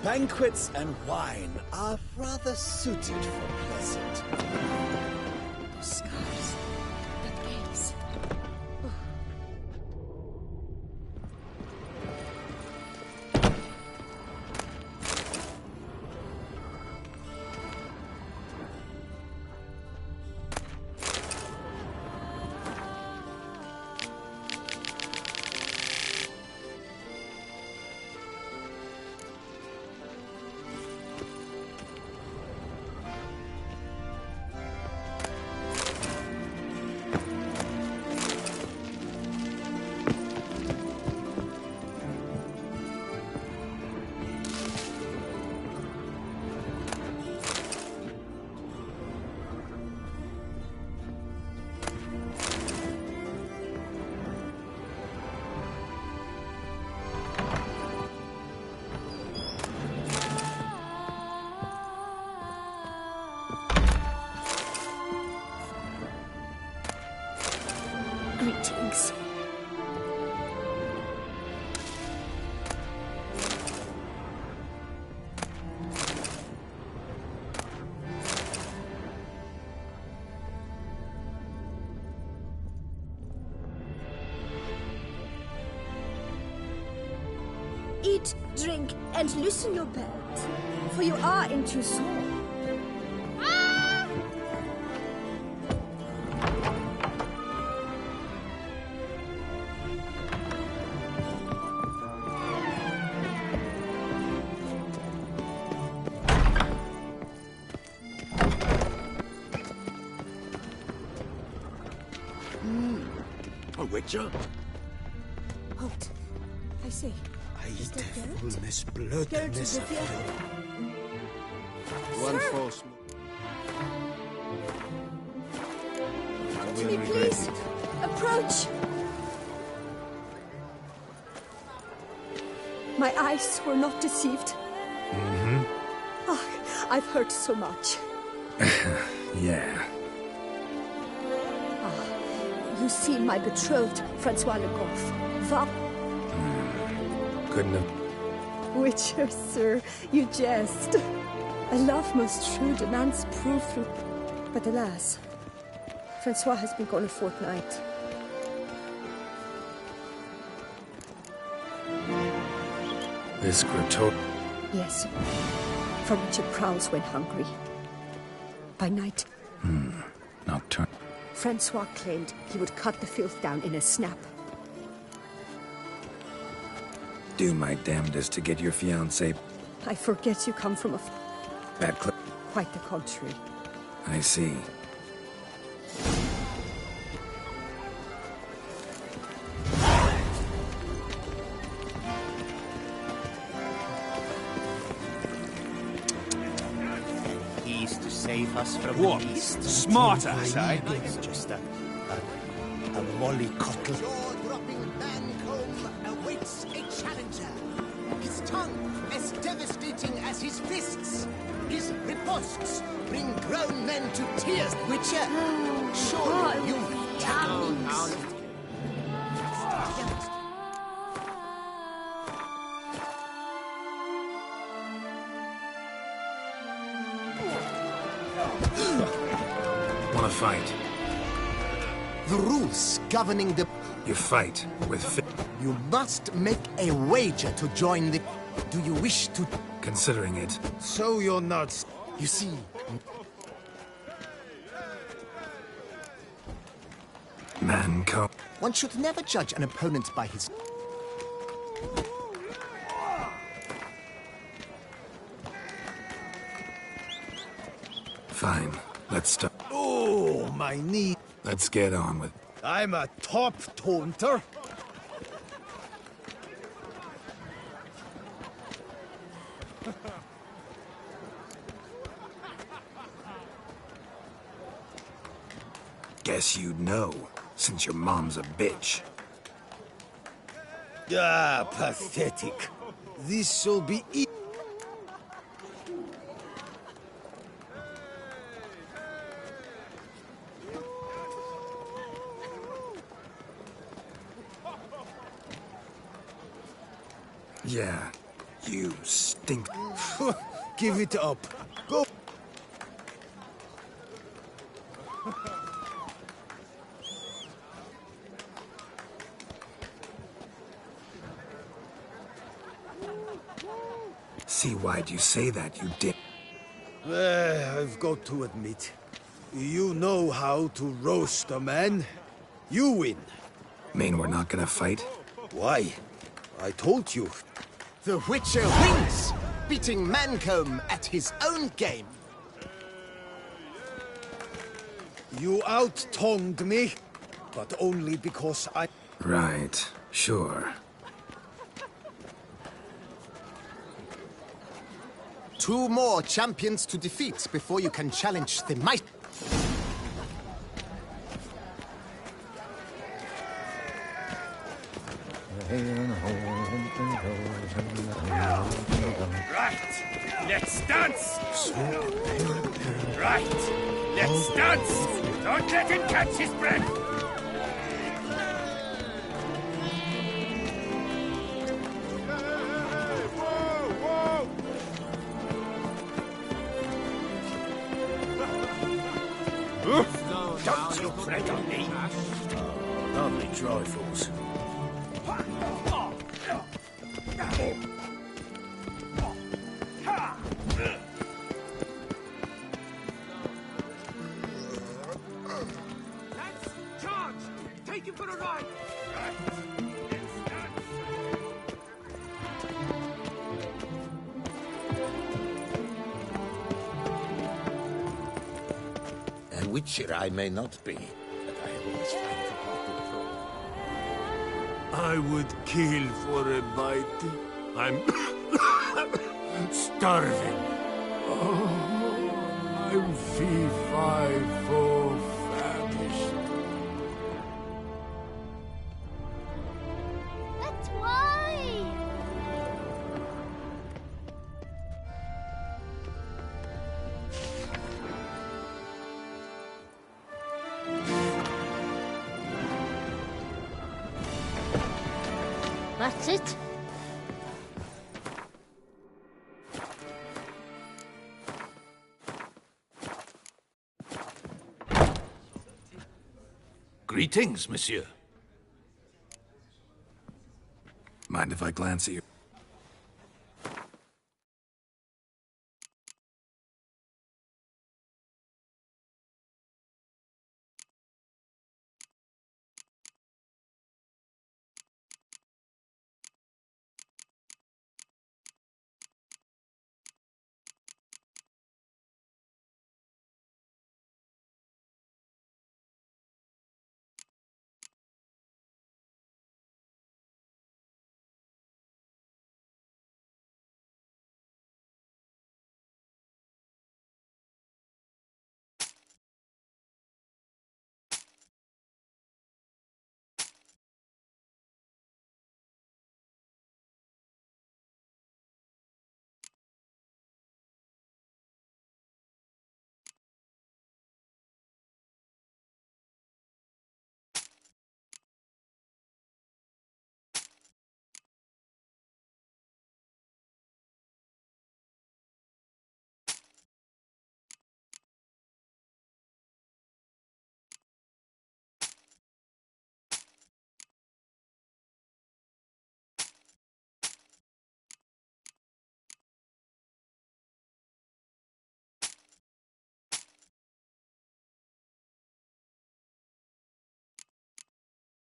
Banquets and wine are rather suited for pleasant. Those scars. That gaze. Eat, drink, and loosen your belt, for you are in Toussaint. A witcher? Halt. I say. Fullness, bloodness. One false. To me, please. Approach. My eyes were not deceived. Mm-hmm. Oh, I've heard so much. Yeah. You see my betrothed, Francois Le Goff. Va? Couldn't have... Witcher, sir, you jest. A love most true demands proof through... But alas, Francois has been gone a fortnight. This Grotto... Yes, from which it prowls when hungry. By night... Nocturne. Francois claimed he would cut the filth down in a snap. Do my damnedest to get your fiancé... I forget you come from a... Bad clip. Quite the contrary. I see. He's to save us from What? the beast. Smart ass, eh? It's just a mollycoddle. Jaw-dropping Mancomb awaits a challenger. His tongue as devastating as his fists. His riposts bring grown men to tears. Witcher, surely you've tackled our... Wanna fight? The rules governing the... You fight with You must make a wager to join the... Do you wish to... Considering it. So you're not... You see... Mancomb. One should never judge an opponent by his... Fine. Let's start. Oh, my knee. Let's get on with... I'm a top taunter. Guess you'd know, since your mom's a bitch. Ah, pathetic. This shall be it. Yeah, you stink. Give it up. Go. See, why'd you say that, you dick? I've got to admit, you know how to roast a man. You win. Mean we're not gonna fight? Why? I told you. The Witcher wins, beating Mancomb at his own game. You out-tongued me, but only because I... Right, sure. Two more champions to defeat before you can challenge the might. Right, let's dance! Right, let's dance! Don't let him catch his breath! Don't you fret on me! Lovely trifles. Charge! Take him for a ride! A witcher I may not be, but I have always tried to hold the throne. I would kill for a bite. I'm starving. Oh, I'm fee-fi-fo famished. But why? That's it. Greetings, monsieur. Mind if I glance at you?